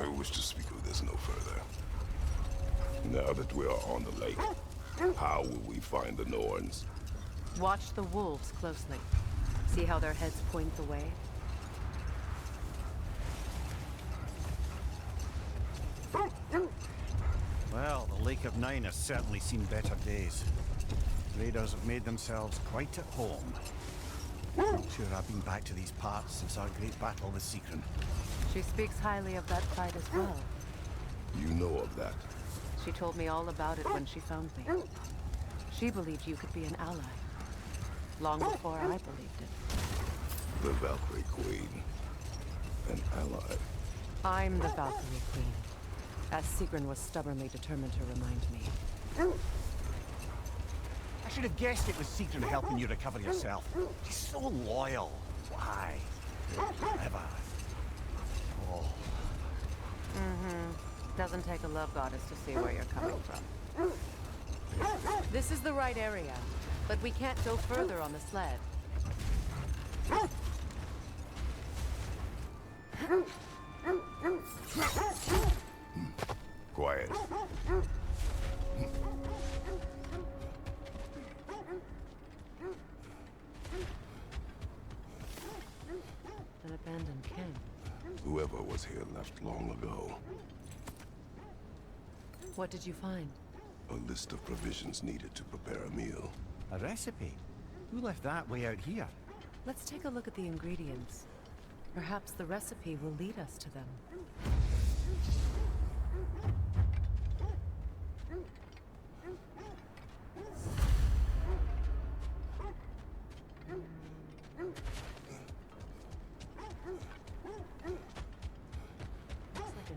M: I wish to speak of this no further. Now that we are on the lake, how will we find the Norns?
E: Watch the wolves closely. See how their heads point the way?
K: Well, the Lake of Nine has certainly seen better days. Raiders have made themselves quite at home. I'm sure I've been back to these parts since our great battle with Sigrun.
E: She speaks highly of that fight as well.
M: You know of that?
E: She told me all about it when she found me. She believed you could be an ally. Long before I believed it.
M: The Valkyrie Queen. An ally.
E: I'm the Valkyrie Queen. As Sigrun was stubbornly determined to remind me.
K: I should have guessed it was Sigrun helping you recover yourself. She's so loyal. Why? Clever. Oh.
E: Doesn't take a love goddess to see where you're coming from. This is the right area, but we can't go further on the sled.
M: Quiet.
E: An abandoned camp.
M: Whoever was here left long ago.
E: What did you find?
M: A list of provisions needed to prepare a meal.
K: A recipe? Who left that way out here?
E: Let's take a look at the ingredients. Perhaps the recipe will lead us to them.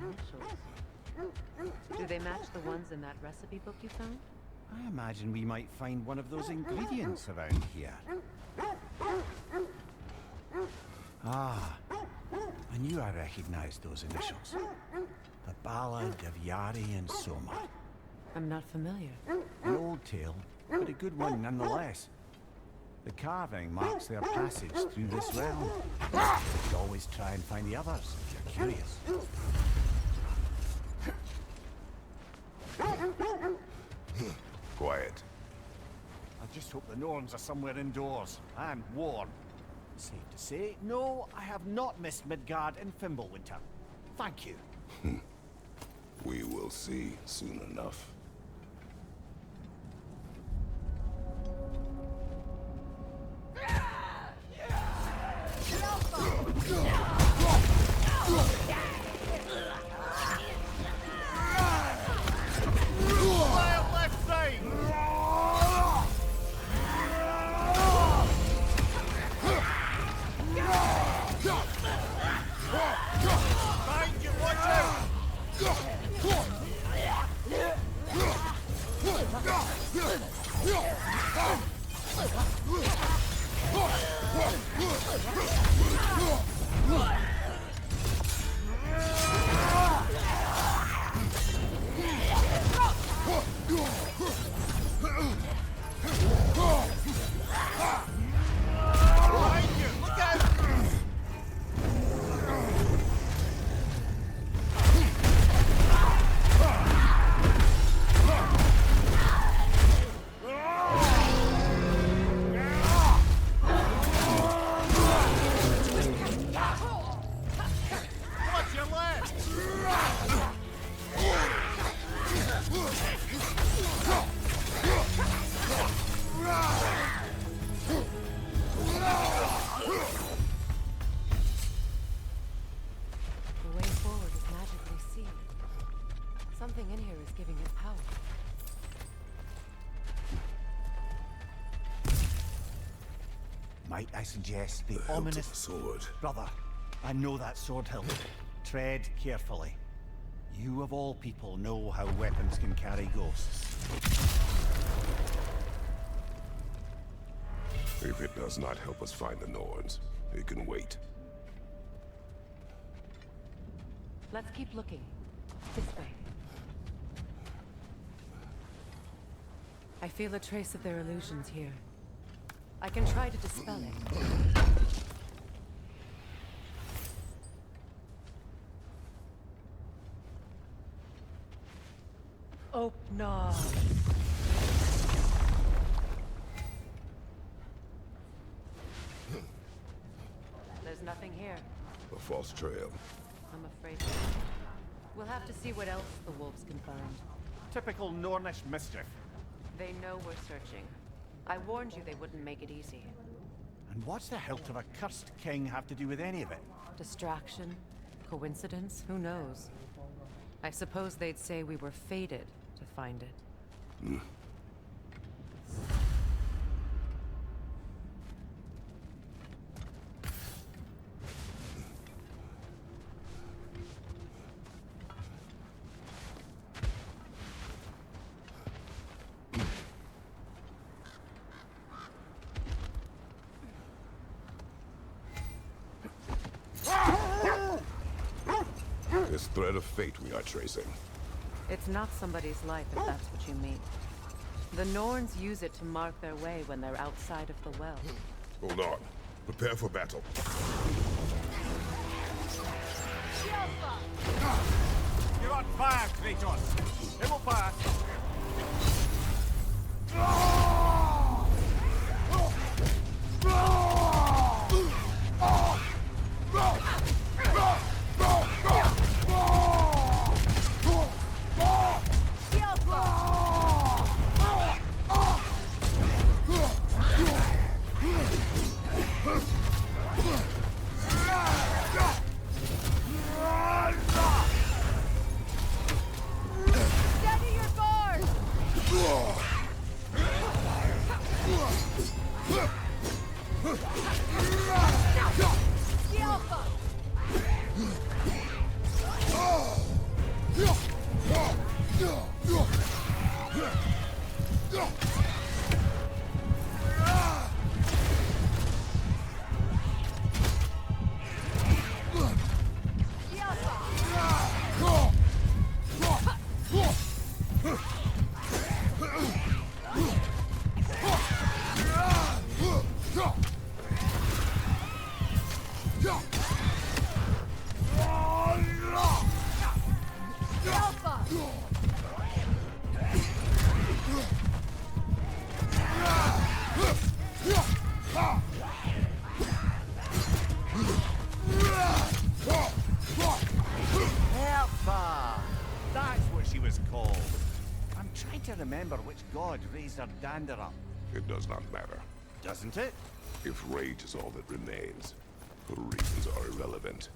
E: initials. Do they match the ones in that recipe book you found?
K: I imagine we might find one of those ingredients around here. Ah, I knew I recognized those initials. The Ballad of Yari and Soma.
E: I'm not familiar.
K: An old tale, but a good one nonetheless. The carving marks their passage through this realm. You should always try and find the others if you're curious.
C: Quiet.
K: I just hope the Norns are somewhere indoors and warm. Safe to say, no, I have not missed Midgard and Fimbulwinter. Thank you.
M: We will see soon enough.
K: Might I suggest the ominous
M: sword?
K: Brother, I know that sword hilt. Tread carefully. You of all people know how weapons can carry ghosts.
M: If it does not help us find the Norns, it can wait.
E: Let's keep looking. This way. I feel a trace of their illusions here. I can try to dispel it. Oh, no. There's nothing here.
M: A false trail.
E: I'm afraid. We'll have to see what else the wolves can find.
K: Typical Nornish mischief.
E: They know we're searching. I warned you they wouldn't make it easy.
K: And what's the hilt of a cursed king have to do with any of it?
E: Distraction? Coincidence? Who knows? I suppose they'd say we were fated to find it.
M: This thread of fate we are tracing.
E: It's not somebody's life, if that's what you mean. The Norns use it to mark their way when they're outside of the well.
M: Hold on. Prepare for battle.
K: You're on fire, Kratos! It will pass!
A: Steady your bow!
N: remember which god raised her dander up.
M: It does not matter.
N: Doesn't it?
M: If rage is all that remains, her reasons are irrelevant.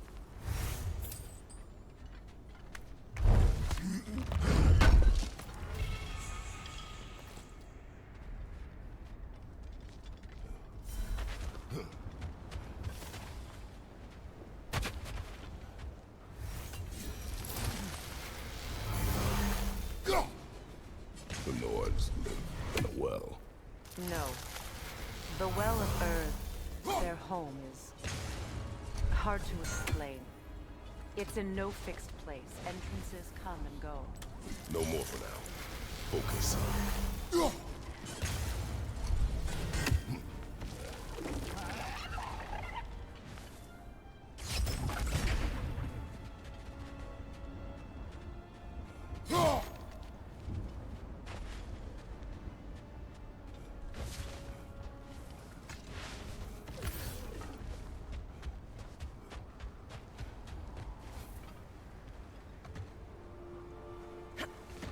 M: The Nords live in a well.
E: No. The Well of Earth, their home, is hard to explain. It's in no fixed place. Entrances come and go.
M: No more for now. Focus.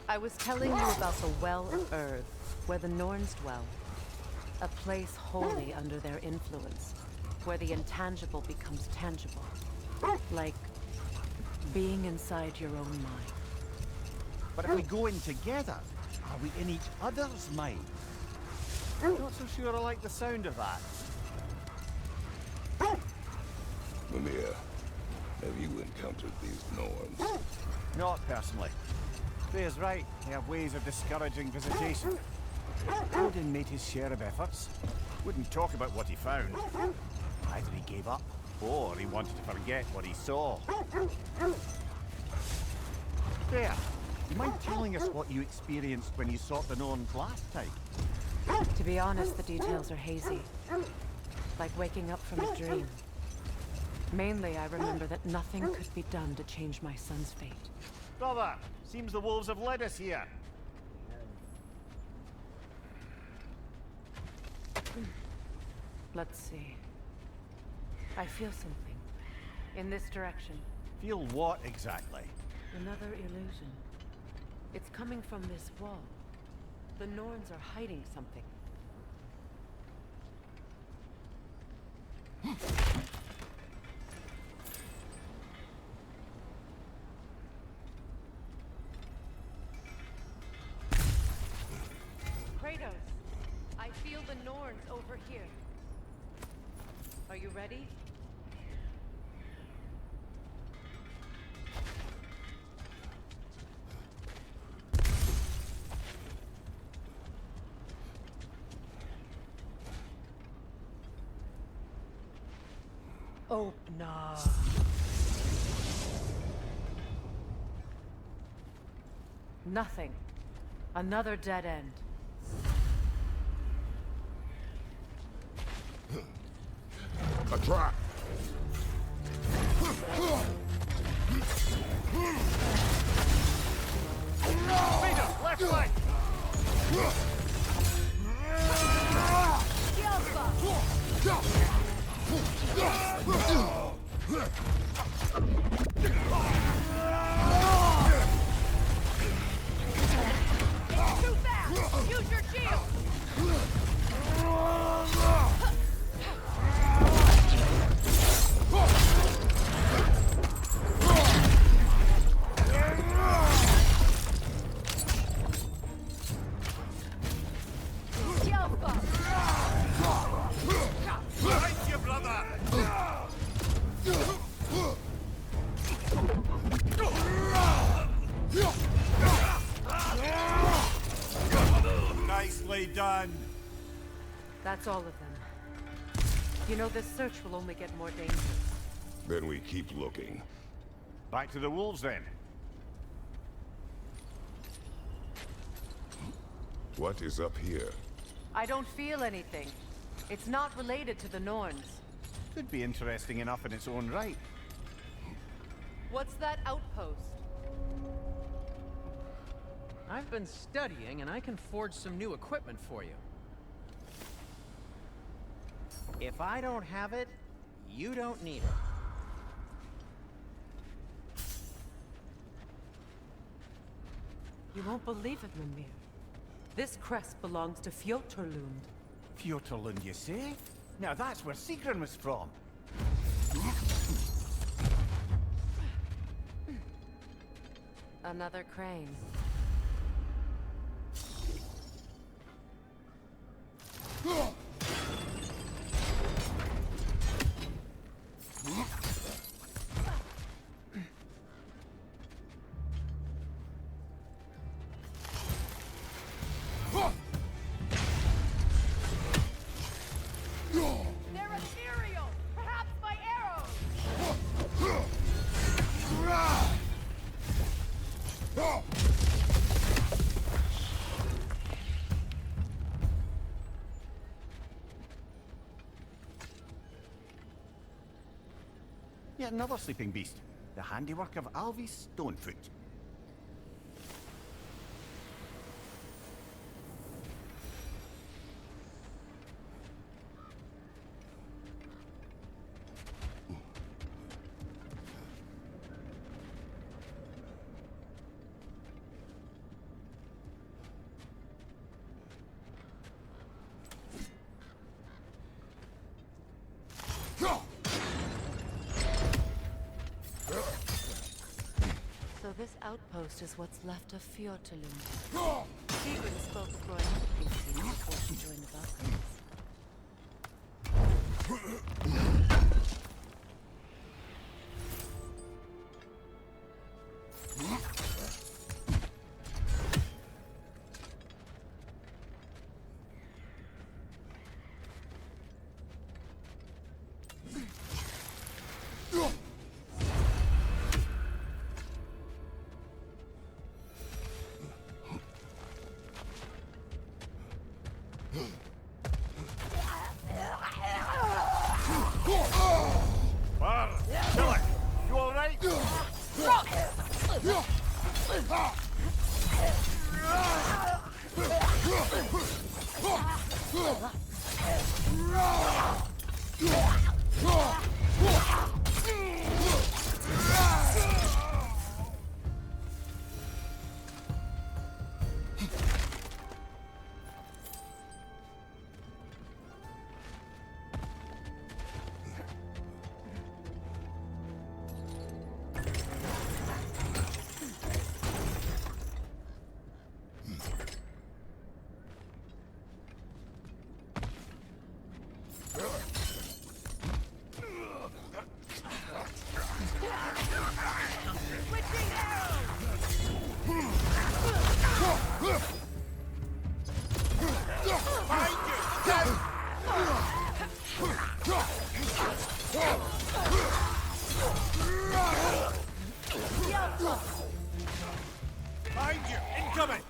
E: I was telling you about the Well of Earth, where the Norns dwell. A place wholly under their influence, where the intangible becomes tangible. Like being inside your own mind.
N: But if we go in together, are we in each other's mind? Not so sure I like the sound of that.
M: Mimir, have you encountered these Norns?
N: Not personally. Freya's right, they have ways of discouraging visitation. Odin made his share of efforts. Wouldn't talk about what he found. Either he gave up, or he wanted to forget what he saw. Freya, do you mind telling us what you experienced when you sought the Norns last time?
E: To be honest, the details are hazy. Like waking up from a dream. Mainly, I remember that nothing could be done to change my son's fate.
N: Brother, seems the wolves have led us here.
E: Let's see. I feel something. In this direction.
N: Feel what exactly?
E: Another illusion. It's coming from this wall. The Norns are hiding something. Kratos, I feel the Norns over here. Are you ready? Oh, no. Nothing. Another dead end.
M: A trap!
N: Peter, left leg!
O: It's too fast! Use your shield!
N: Nicely done.
E: That's all of them. You know, this search will only get more dangerous.
M: Then we keep looking.
N: Back to the wolves, then.
M: What is up here?
E: I don't feel anything. It's not related to the Norns.
N: Could be interesting enough in its own right.
E: What's that outpost?
P: I've been studying, and I can forge some new equipment for you. If I don't have it, you don't need it.
E: You won't believe it, Mimir. This crest belongs to Fjoturlund.
N: Fjoturlund, you say? Now that's where Sigrun was from.
E: Another crane.
O: They're ethereal! Perhaps by arrows!
N: Yet another sleeping beast. The handiwork of Alvi Stonefoot.
E: So this outpost is what's left of Fjoturlund. Sigrun spoke of growing up these scenes before she joined the Valkyries.
N: You alright?
O: Behind you! Incoming!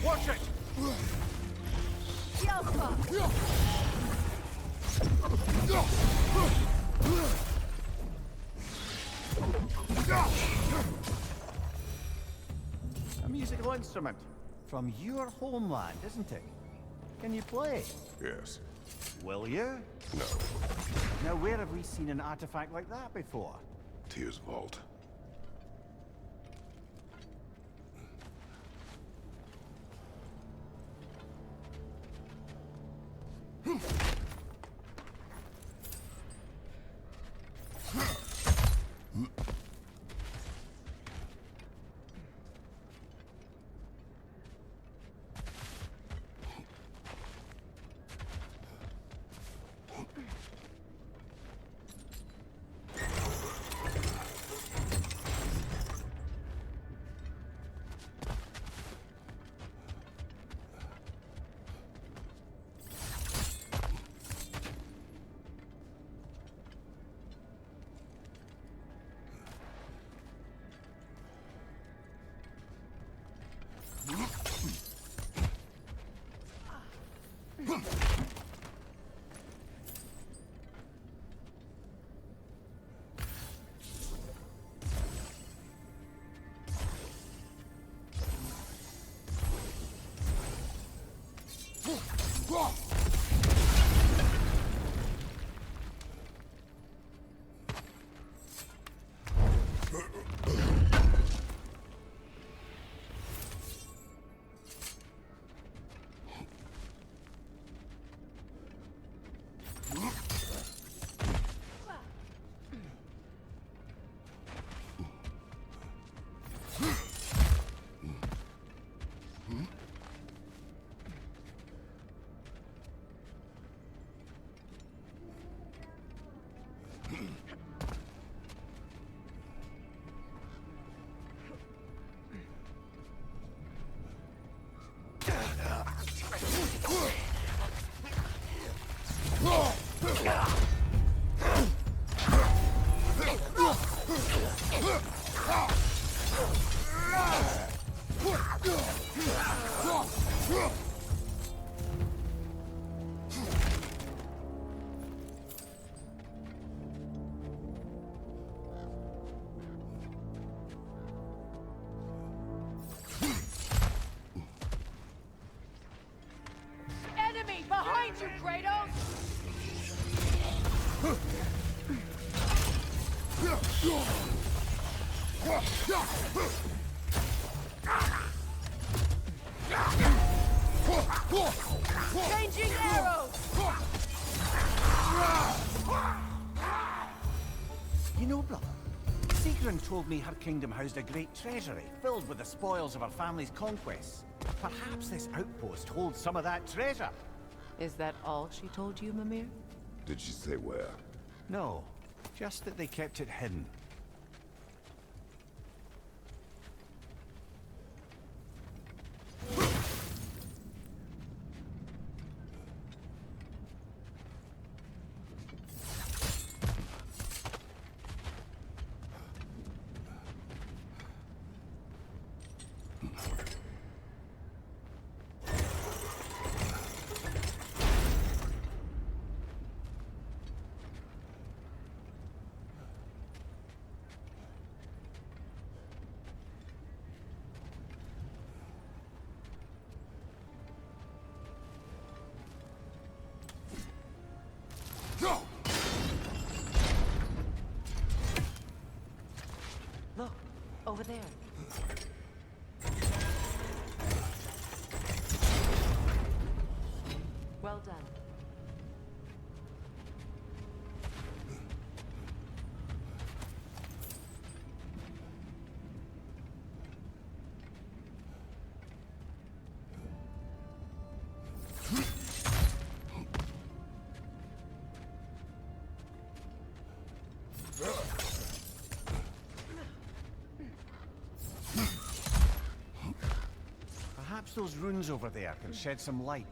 O: Watch it!
N: A musical instrument from your homeland, isn't it? Can you play?
M: Yes.
N: Will you?
M: No.
N: Now, where have we seen an artifact like that before?
M: Tyr's vault.
O: Enemy behind you, Kratos! Changing arrows!
N: You know, brother, Sigrun told me her kingdom housed a great treasury filled with the spoils of her family's conquests. Perhaps this outpost holds some of that treasure.
E: Is that all she told you, Mimir?
M: Did she say where?
N: No, just that they kept it hidden.
E: Look, over there. Well done.
N: Perhaps those runes over there can shed some light.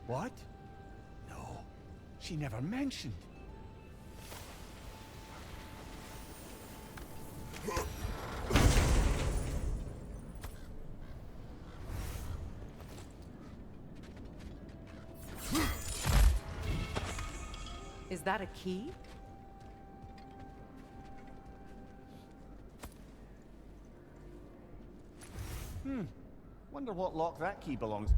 N: What? No, she never mentioned.
E: Is that a key?
N: Wonder what lock that key belongs.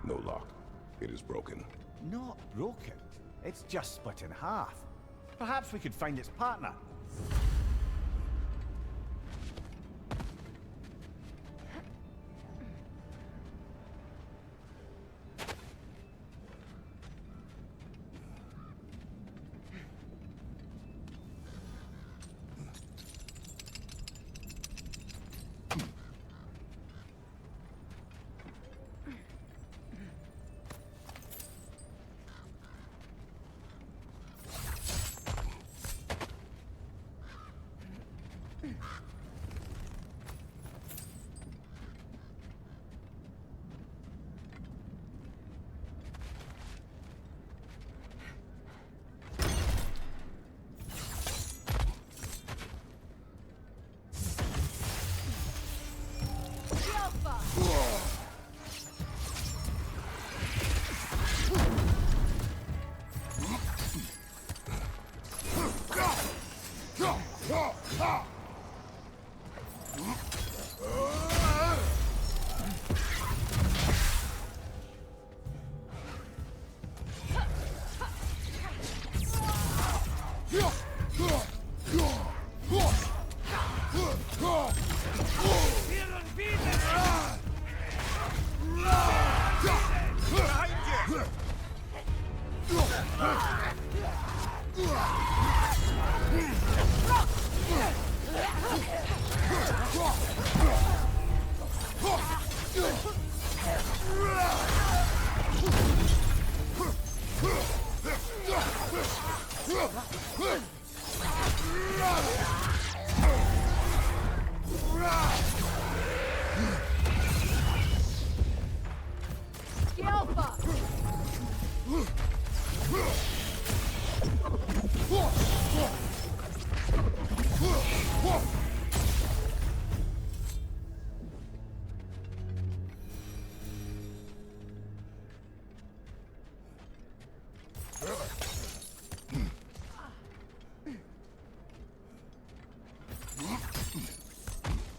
M: No lock. It is broken.
N: Not broken. It's just split in half. Perhaps we could find its partner.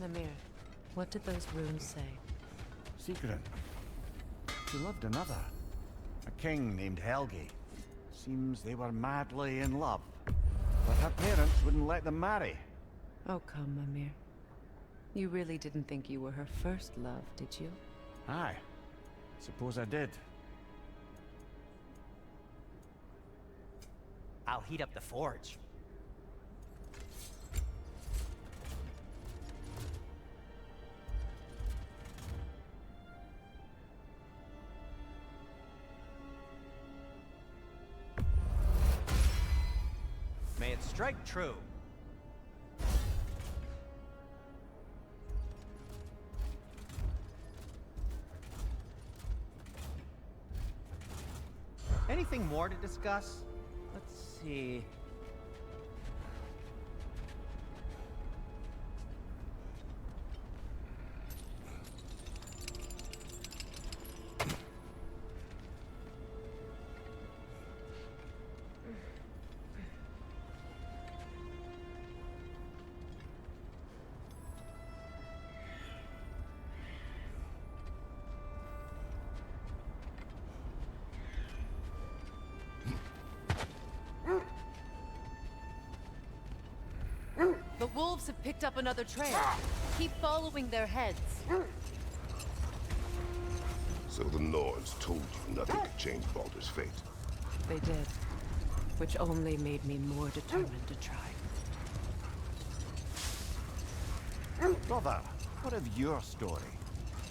E: Mimir, what did those runes say?
N: Secret. She loved another. A king named Helgi. Seems they were madly in love. But her parents wouldn't let them marry.
E: Oh, come, Mimir. You really didn't think you were her first love, did you?
N: Aye. Suppose I did.
Q: I'll heat up the forge. May it strike true. Anything more to discuss? Let's see.
E: The wolves have picked up another trail. Keep following their heads.
M: So the Norns told you nothing could change Baldur's fate.
E: They did. Which only made me more determined to try.
N: Brother, what of your story?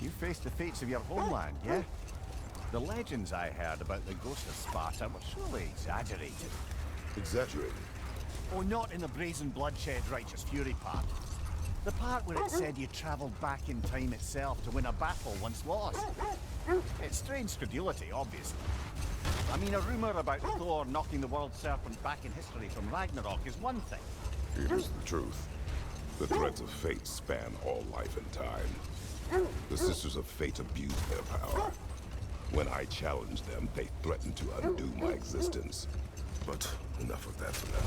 N: You faced the fates of your homeland, yeah? The legends I heard about the ghost of Sparta were surely exaggerated.
M: Exaggerated?
N: Oh, not in the brazen bloodshed righteous fury part. The part where it said you traveled back in time itself to win a battle once lost. It's strange credulity, obviously. I mean, a rumor about Thor knocking the world serpent back in history from Ragnarok is one thing.
M: It is the truth. The threads of fate span all life and time. The Sisters of Fate abused their power. When I challenged them, they threatened to undo my existence. But enough of that for now.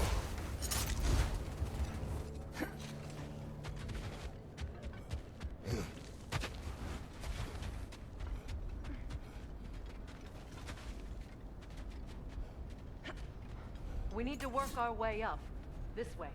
E: We need to work our way up. This way.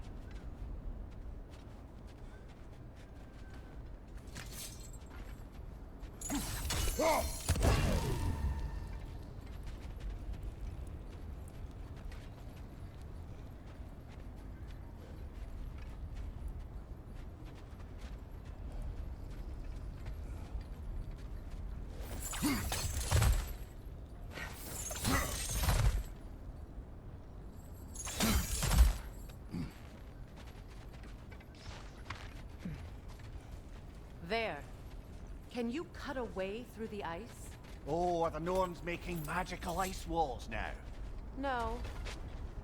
E: There. Can you cut a way through the ice?
N: Oh, are the Norns making magical ice walls now?
E: No.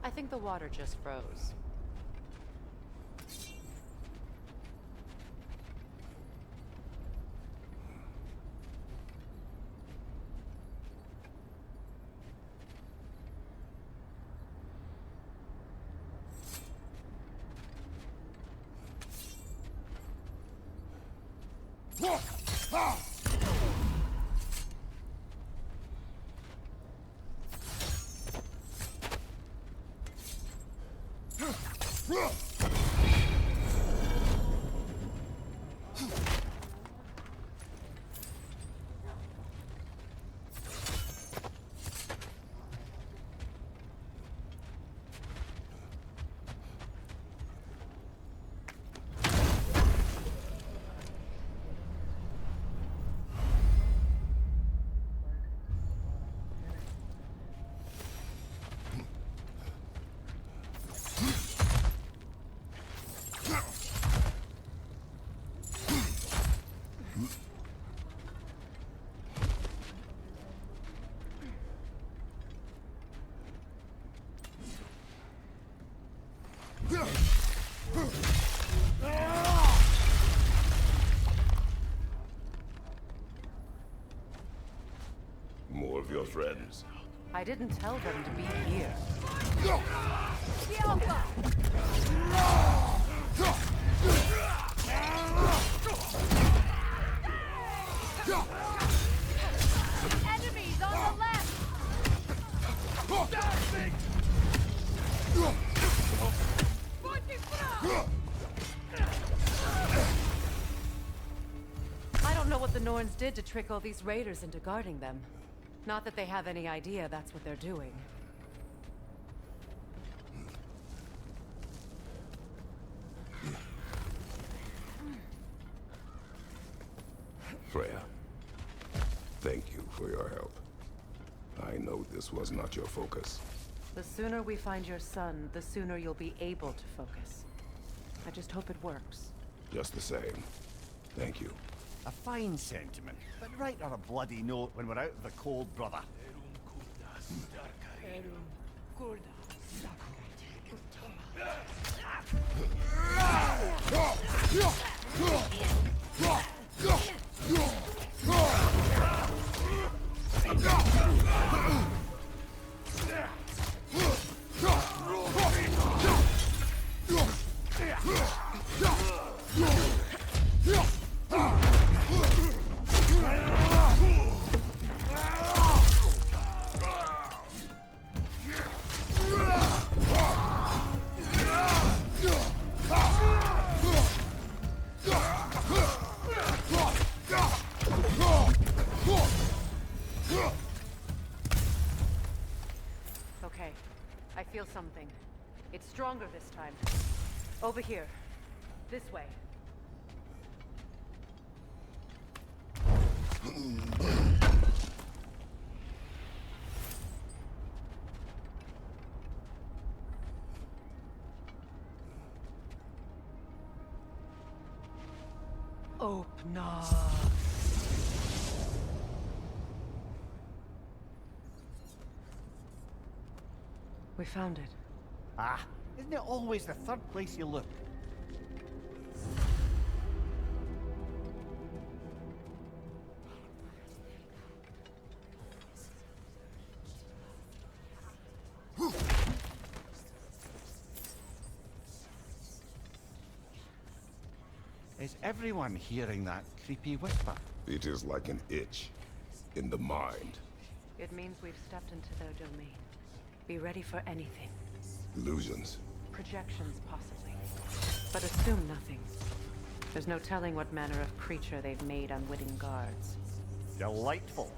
E: I think the water just froze.
M: More of your friends.
E: I didn't tell them to be here.
O: The Alpha! Enemies on the left!
E: I don't know what the Norns did to trick all these raiders into guarding them. Not that they have any idea that's what they're doing.
M: Freya, thank you for your help. I know this was not your focus.
E: The sooner we find your son, the sooner you'll be able to focus. I just hope it works.
M: Just the same, thank you.
N: A fine sentiment, but write her a bloody note when we're out of the cold, brother.
E: Okay, I feel something. It's stronger this time. Over here. This way. Open up. We found it.
N: Ah, isn't it always the third place you look? Is everyone hearing that creepy whisper?
M: It is like an itch in the mind.
E: It means we've stepped into their domain. Be ready for anything.
M: Illusions.
E: Projections, possibly. But assume nothing. There's no telling what manner of creature they've made unwitting guards.
N: Delightful.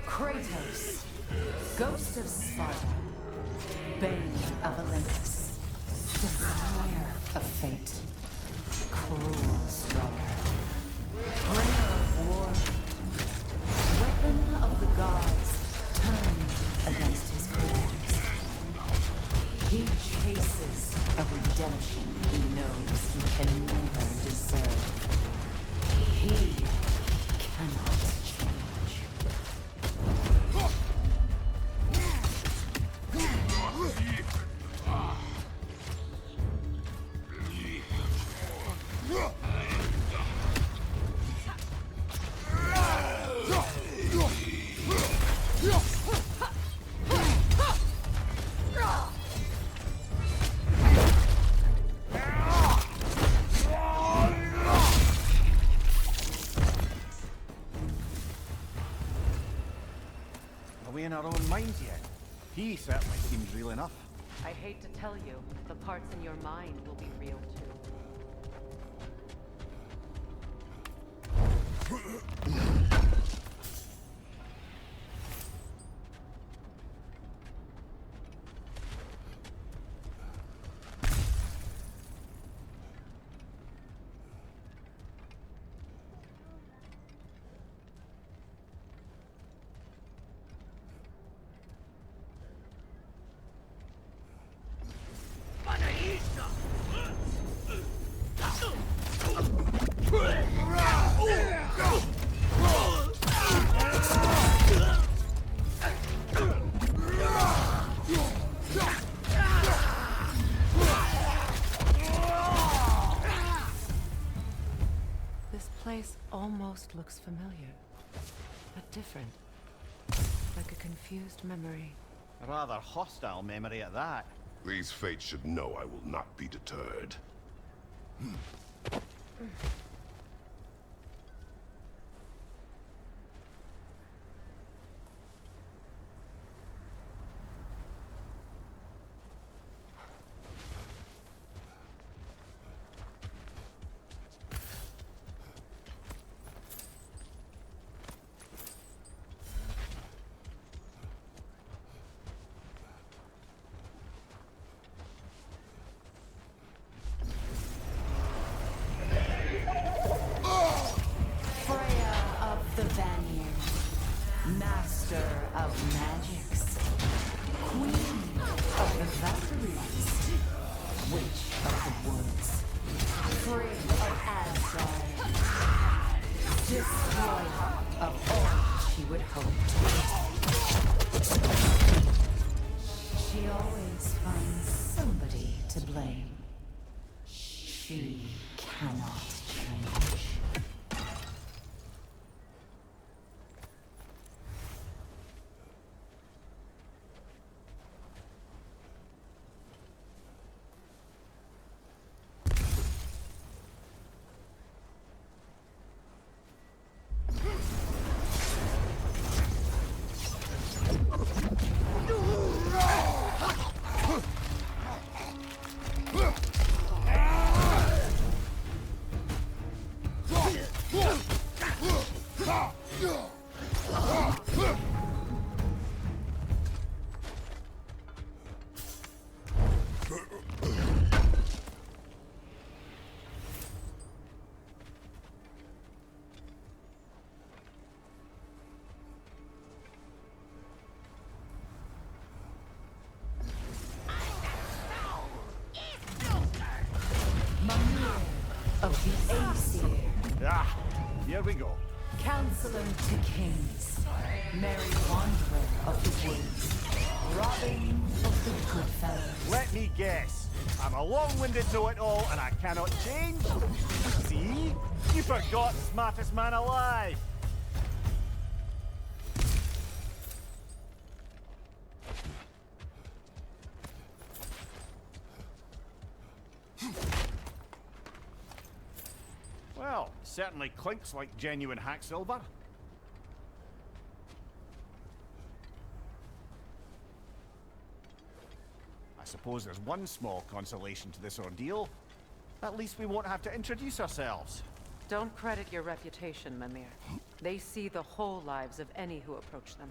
E: Kratos, Ghost of Sparta, Bane of Olympus, Destroyer of Fate, Cruel Striker, Bringer of War, Weapon of the Gods, turned against his
N: away in our own minds yet. He certainly seems real enough.
E: I hate to tell you, the parts in your mind will be real too. This place almost looks familiar, but different. Like a confused memory.
N: A rather hostile memory at that.
M: These fates should know I will not be deterred.
E: Master of magics, Queen of the Valkyries, Witch of the Woods, Free of Asgard, Destroyer of all she would hope to. She always finds somebody to blame. She cannot change. Of the Aesir.
N: Ah, here we go.
E: Counselor to kings. Merry Wanderer of the woods. Robin of the Goodfellas.
N: Let me guess. I'm a long-winded know-it-all and I cannot change? See? You forgot smartest man alive. Well, certainly clinks like genuine hack silver. I suppose there's one small consolation to this ordeal. At least we won't have to introduce ourselves.
E: Don't credit your reputation, Mimir. They see the whole lives of any who approach them.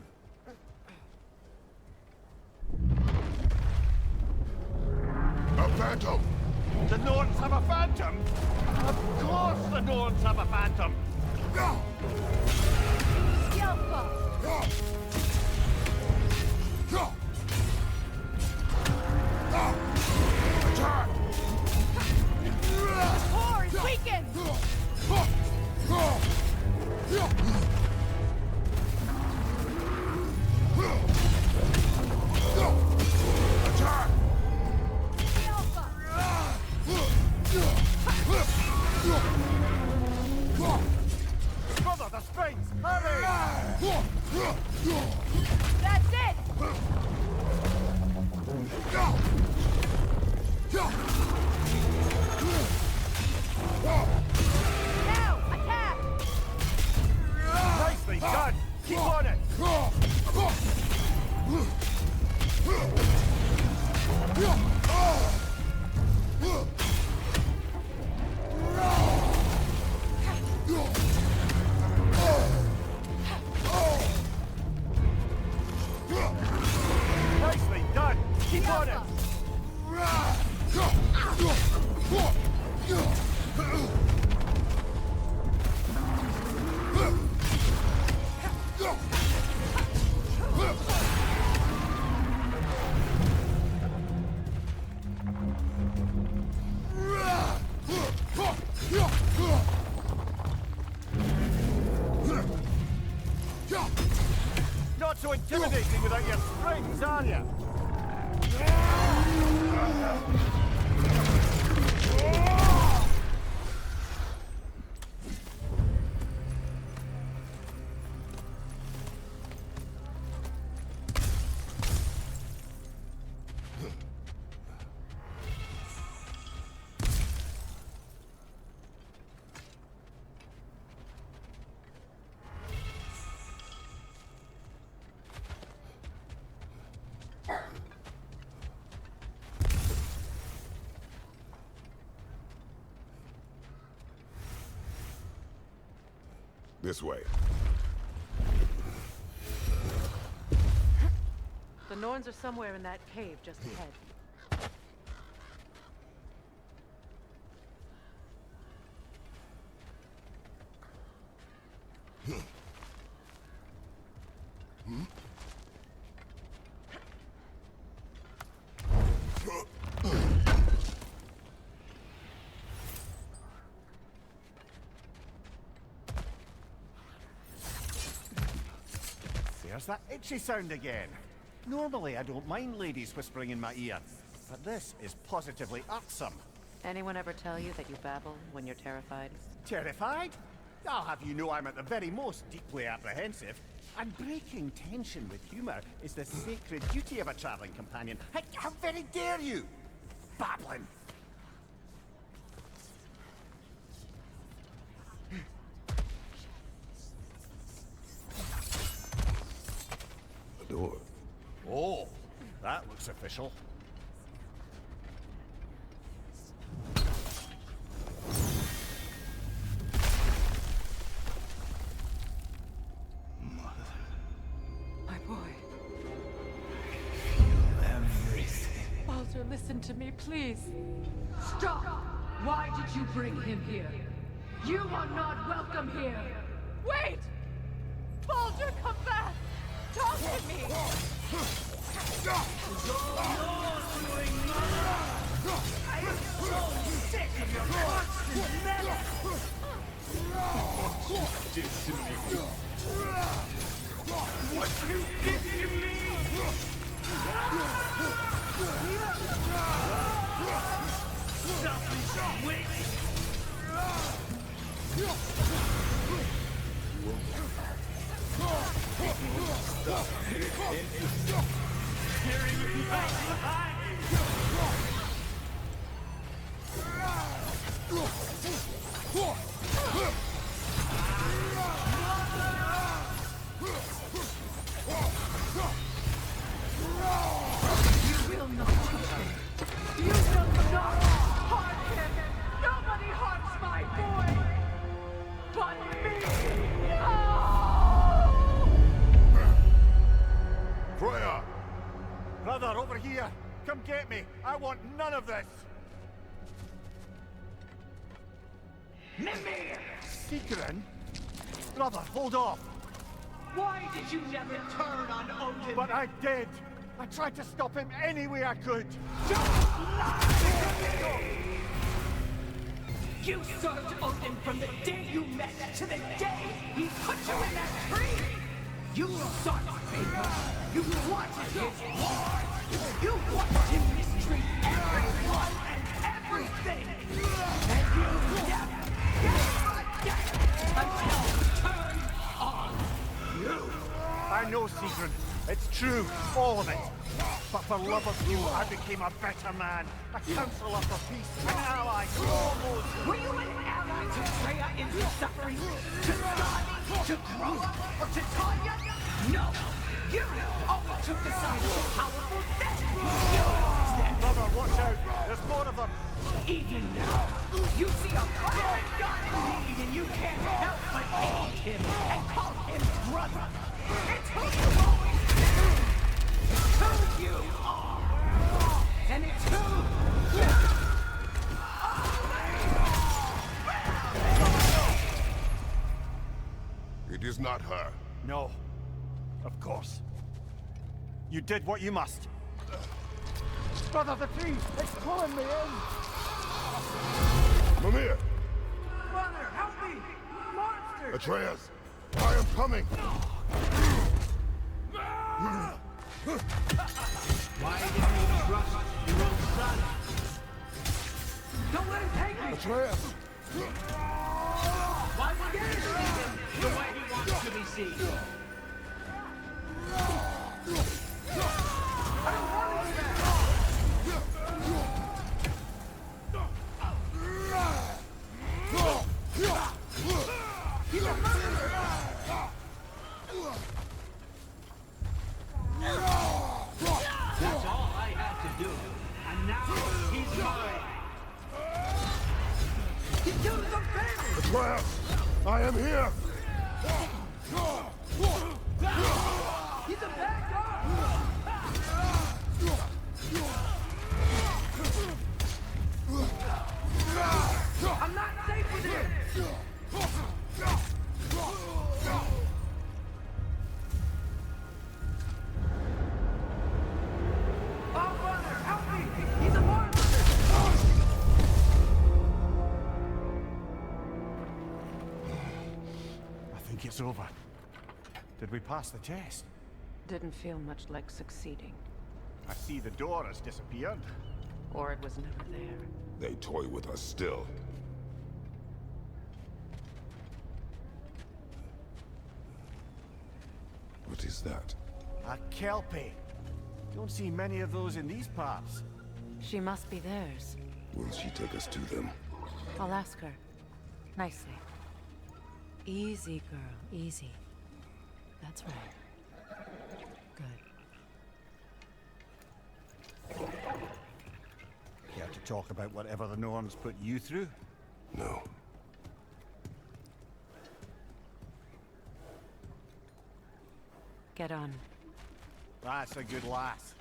M: A phantom!
N: The Norns have a phantom? Of course the Norns have a phantom!
O: Attack! Core is weakened!
M: Attack!
N: Brother, the springs! Hurry!
O: That's it! Now, attack!
N: Nicely done! Keep on it! Nicely done! Keep on it! Not so intimidating without your springs, are you?
M: This way.
E: The Norns are somewhere in that cave just ahead.
N: There's that itchy sound again. Normally I don't mind ladies whispering in my ear, but this is positively irksome.
E: Anyone ever tell you that you babble when you're terrified?
N: Terrified? I'll have you know I'm at the very most deeply apprehensive. And breaking tension with humor is the sacred duty of a traveling companion. How very dare you? Babbling!
M: The door.
N: Oh, that looks official.
E: My boy.
B: Everything.
E: Baldur, listen to me, please.
O: Stop! Why did you bring him here? You are not welcome here!
E: Wait! Baldur, come back! Talk to me!
O: I am so sick of your constant menace!
C: What you did to me?
O: What you did to me! Selfish witch!
C: Stop.
O: You will not touch him! You will not harm him! Nobody harms my boy! But me! No!
N: Freya! Brother, over here! Come get me! I want none of this!
O: Mimir!
N: Secret? Brother, hold off!
O: Why did you never turn on Odin?
N: But I did! I tried to stop him any way I could!
O: Don't lie! You served Odin from the day you met to the day he put you in that tree! You sought favor! You wanted his war! You watched him mistreat everyone and everything! And you never until he turned on you!
N: I know, Secret. It's true, all of it. But for love of you, I became a better man. A counselor for peace, an ally, almost.
O: Were you an ally to Freya in her suffering? To Skadi? To Groma? Or to Tanya? No! You always took the side of the powerful dead!
N: Brother, watch out! There's more of them!
O: Even now, you see a fiery god in need and you can't help but hate him and call him brother! It's who you always been! It's who you are! And it's who you
M: It is not her.
N: No. Of course. You did what you must. Brother, the tree! It's pulling me in!
M: Mimir!
O: Mother, help me! Monster!
M: Atreus! I am coming!
O: Why didn't you trust your own son? Don't let him take me!
M: Atreus!
O: Why can't you see him the way he wants to be seen? I don't want him back! He's a murderer! That's all I had to do. And now he's mine! He killed some family!
M: Atreus! I am here!
O: He's a bad guy! I'm not safe with him! Oh, brother, help me! He's a monster!
N: I think it's over. Did we pass the test?
E: Didn't feel much like succeeding.
N: I see the door has disappeared.
E: Or it was never there.
M: They toy with us still. What is that?
N: A Kelpie. Don't see many of those in these parts.
E: She must be theirs.
M: Will she take us to them?
E: I'll ask her. Nicely. Easy, girl. Easy. That's right. Good.
N: Care to talk about whatever the Norns put you through?
M: No.
E: Get on.
N: That's a good lass.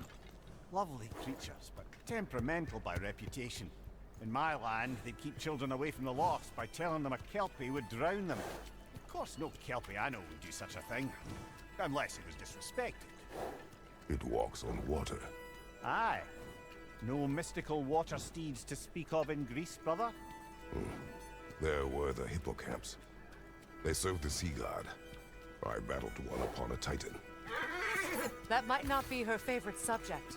N: Lovely creatures, but temperamental by reputation. In my land, they'd keep children away from the lost by telling them a Kelpie would drown them. Of course, no Kelpie I know would do such a thing. Unless it was disrespected.
M: It walks on water.
N: Aye. No mystical water steeds to speak of in Greece, brother?
M: There were the hippocamps. They served the sea god. I battled one upon a titan.
E: That might not be her favorite subject.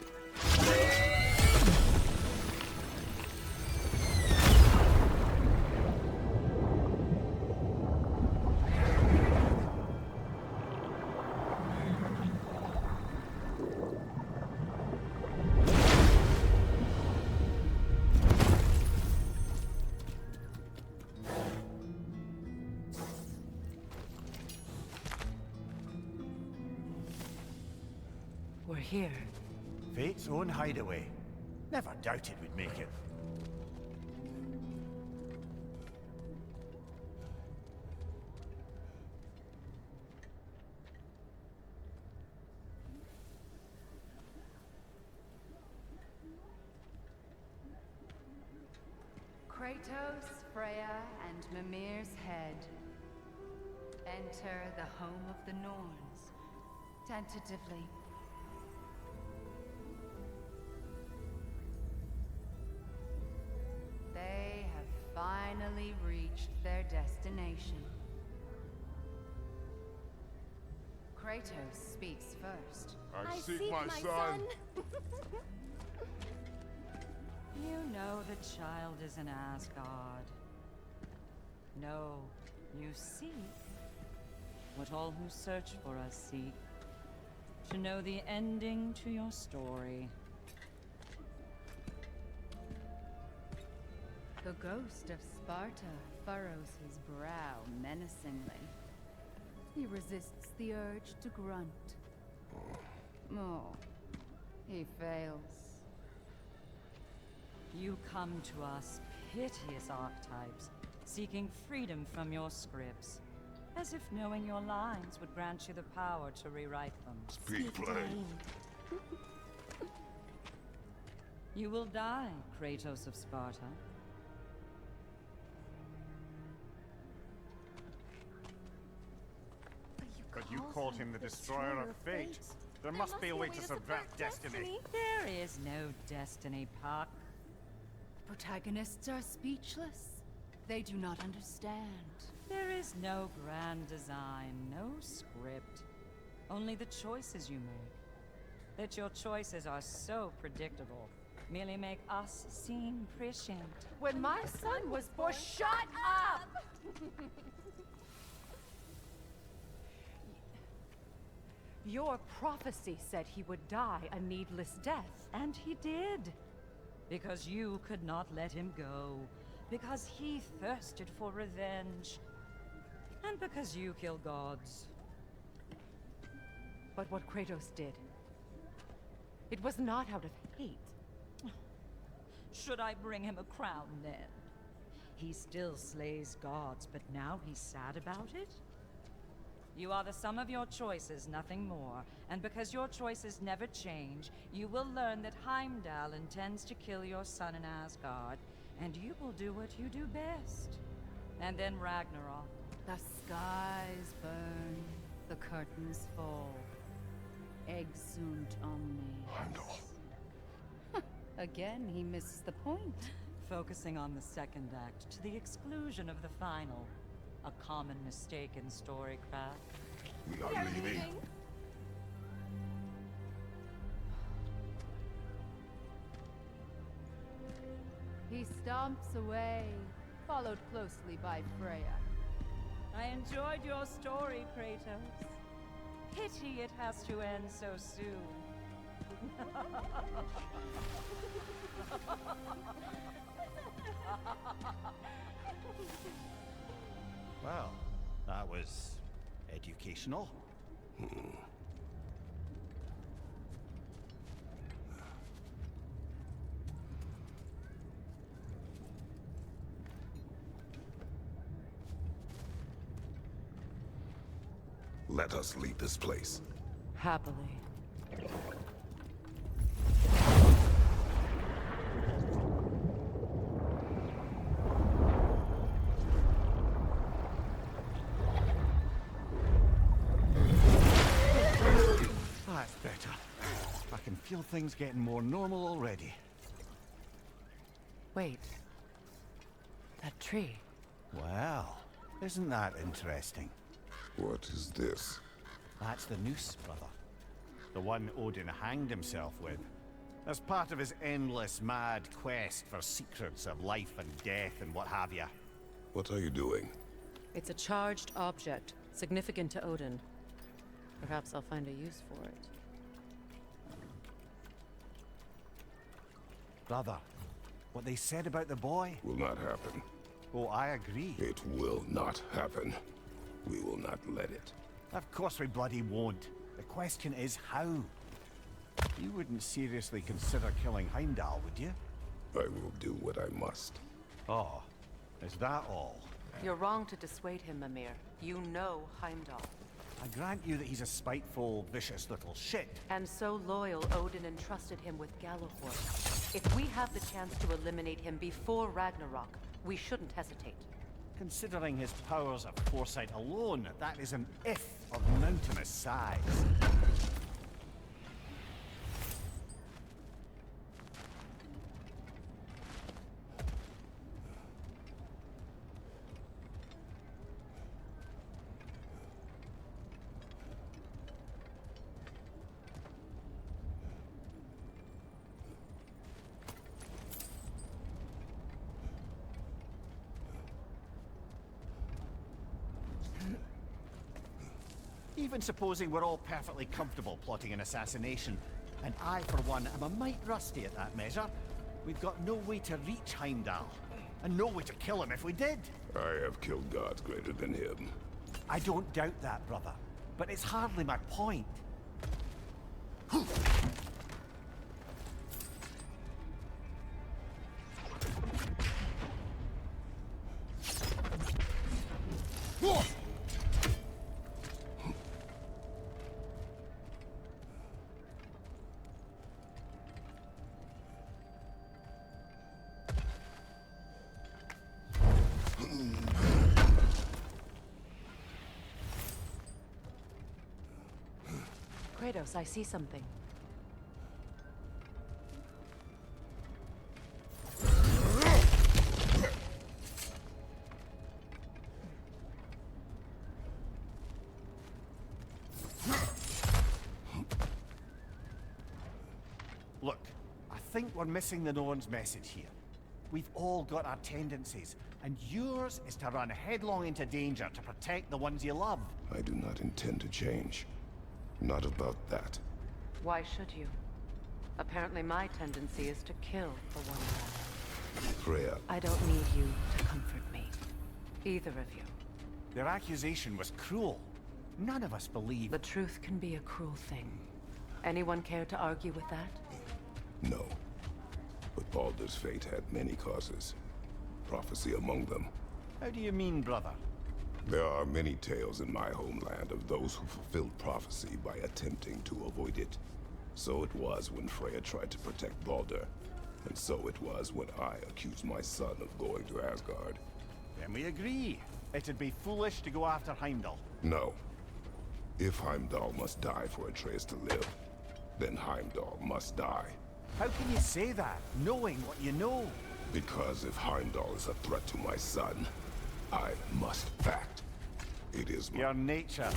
E: We're here.
N: Fate's own hideaway. Never doubted we'd make it.
R: Kratos, Freya, and Mimir's head. Enter the home of the Norns, tentatively. They have finally reached their destination. Kratos speaks first.
M: I seek my son.
R: You know the child is in Asgard. No, you seek what all who search for us seek. To know the ending to your story. The ghost of Sparta furrows his brow menacingly. He resists the urge to grunt, Oh, he fails. You come to us, piteous archetypes, seeking freedom from your scripts, as if knowing your lines would grant you the power to rewrite them.
M: Speak plain.
R: You will die, Kratos of Sparta.
N: But you called him the destroyer of fate. There must be a way to subvert destiny.
R: There is no destiny, Puck.
S: Protagonists are speechless. They do not understand.
R: There is no grand design, no script. Only the choices you make. That your choices are so predictable merely make us seem prescient.
E: When my son was born...
S: Shut up!
E: Your prophecy said he would die a needless death.
R: And he did. Because you could not let him go. Because he thirsted for revenge. And because you kill gods.
E: But what Kratos did, it was not out of hate.
R: Should I bring him a crown then? He still slays gods, but now he's sad about it? You are the sum of your choices, nothing more. And because your choices never change, you will learn that Heimdall intends to kill your son in Asgard, and you will do what you do best. And then Ragnarok.
S: The skies burn, the curtains fall. Exunt omnes.
M: Heimdall.
S: Again, he misses the point.
R: Focusing on the second act to the exclusion of the final. A common mistake in storycraft.
M: We are leaving.
S: He stomps away, followed closely by Freya.
R: I enjoyed your story, Kratos. Pity it has to end so soon.
N: Well, that was educational.
M: Let us leave this place.
E: Happily.
N: That's better. I can feel things getting more normal already.
E: Wait. That tree.
N: Well, isn't that interesting?
M: What is this?
N: That's the noose, brother. The one Odin hanged himself with. As part of his endless, mad quest for secrets of life and death and what have you.
M: What are you doing?
E: It's a charged object, significant to Odin. Perhaps I'll find a use for it.
N: Brother, what they said about the boy...
M: Will not happen.
N: Oh, I agree.
M: It will not happen. We will not let it.
N: Of course we bloody won't. The question is how. You wouldn't seriously consider killing Heimdall, would you?
M: I will do what I must.
N: Oh, is that all?
E: You're wrong to dissuade him, Mimir. You know Heimdall.
N: I grant you that he's a spiteful, vicious little shit.
E: And so loyal, Odin entrusted him with Gjallarhorn. If we have the chance to eliminate him before Ragnarok, we shouldn't hesitate.
N: Considering his powers of foresight alone, that is an if of mountainous size. Even supposing we're all perfectly comfortable plotting an assassination, and I, for one, am a mite rusty at that measure, we've got no way to reach Heimdall, and no way to kill him if we did.
M: I have killed gods greater than him.
N: I don't doubt that, brother, but it's hardly my point.
E: Kratos, I see something.
N: Look, I think we're missing the Norn's message here. We've all got our tendencies, and yours is to run headlong into danger to protect the ones you love.
M: I do not intend to change. Not about that.
E: Why should you? Apparently my tendency is to kill the one.
M: Freya.
E: I don't need you to comfort me. Either of you.
N: Their accusation was cruel. None of us believe...
E: The truth can be a cruel thing. Anyone care to argue with that?
M: No. But Baldur's fate had many causes. Prophecy among them.
N: How do you mean, brother?
M: There are many tales in my homeland of those who fulfilled prophecy by attempting to avoid it. So it was when Freya tried to protect Baldur. And so it was when I accused my son of going to Asgard.
N: Then we agree. It'd be foolish to go after Heimdall.
M: No. If Heimdall must die for Atreus to live, then Heimdall must die.
N: How can you say that, knowing what you know?
M: Because if Heimdall is a threat to my son, I must act. It is my...
N: Your nature.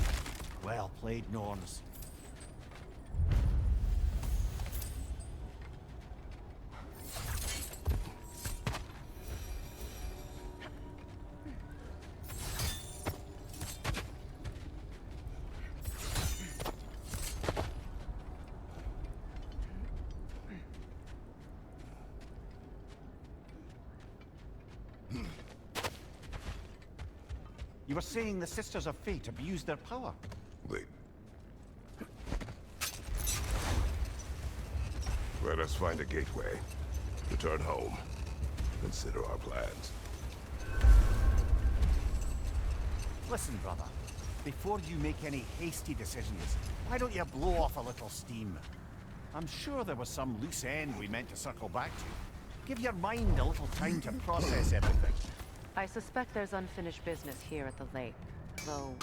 N: Well played, Norns. You were saying the Sisters of Fate abused their power.
M: Wait. Let us find a gateway. Return home. Consider our plans.
N: Listen, brother. Before you make any hasty decisions, why don't you blow off a little steam? I'm sure there was some loose end we meant to circle back to. Give your mind a little time to process everything.
E: I suspect there's unfinished business here at the lake, though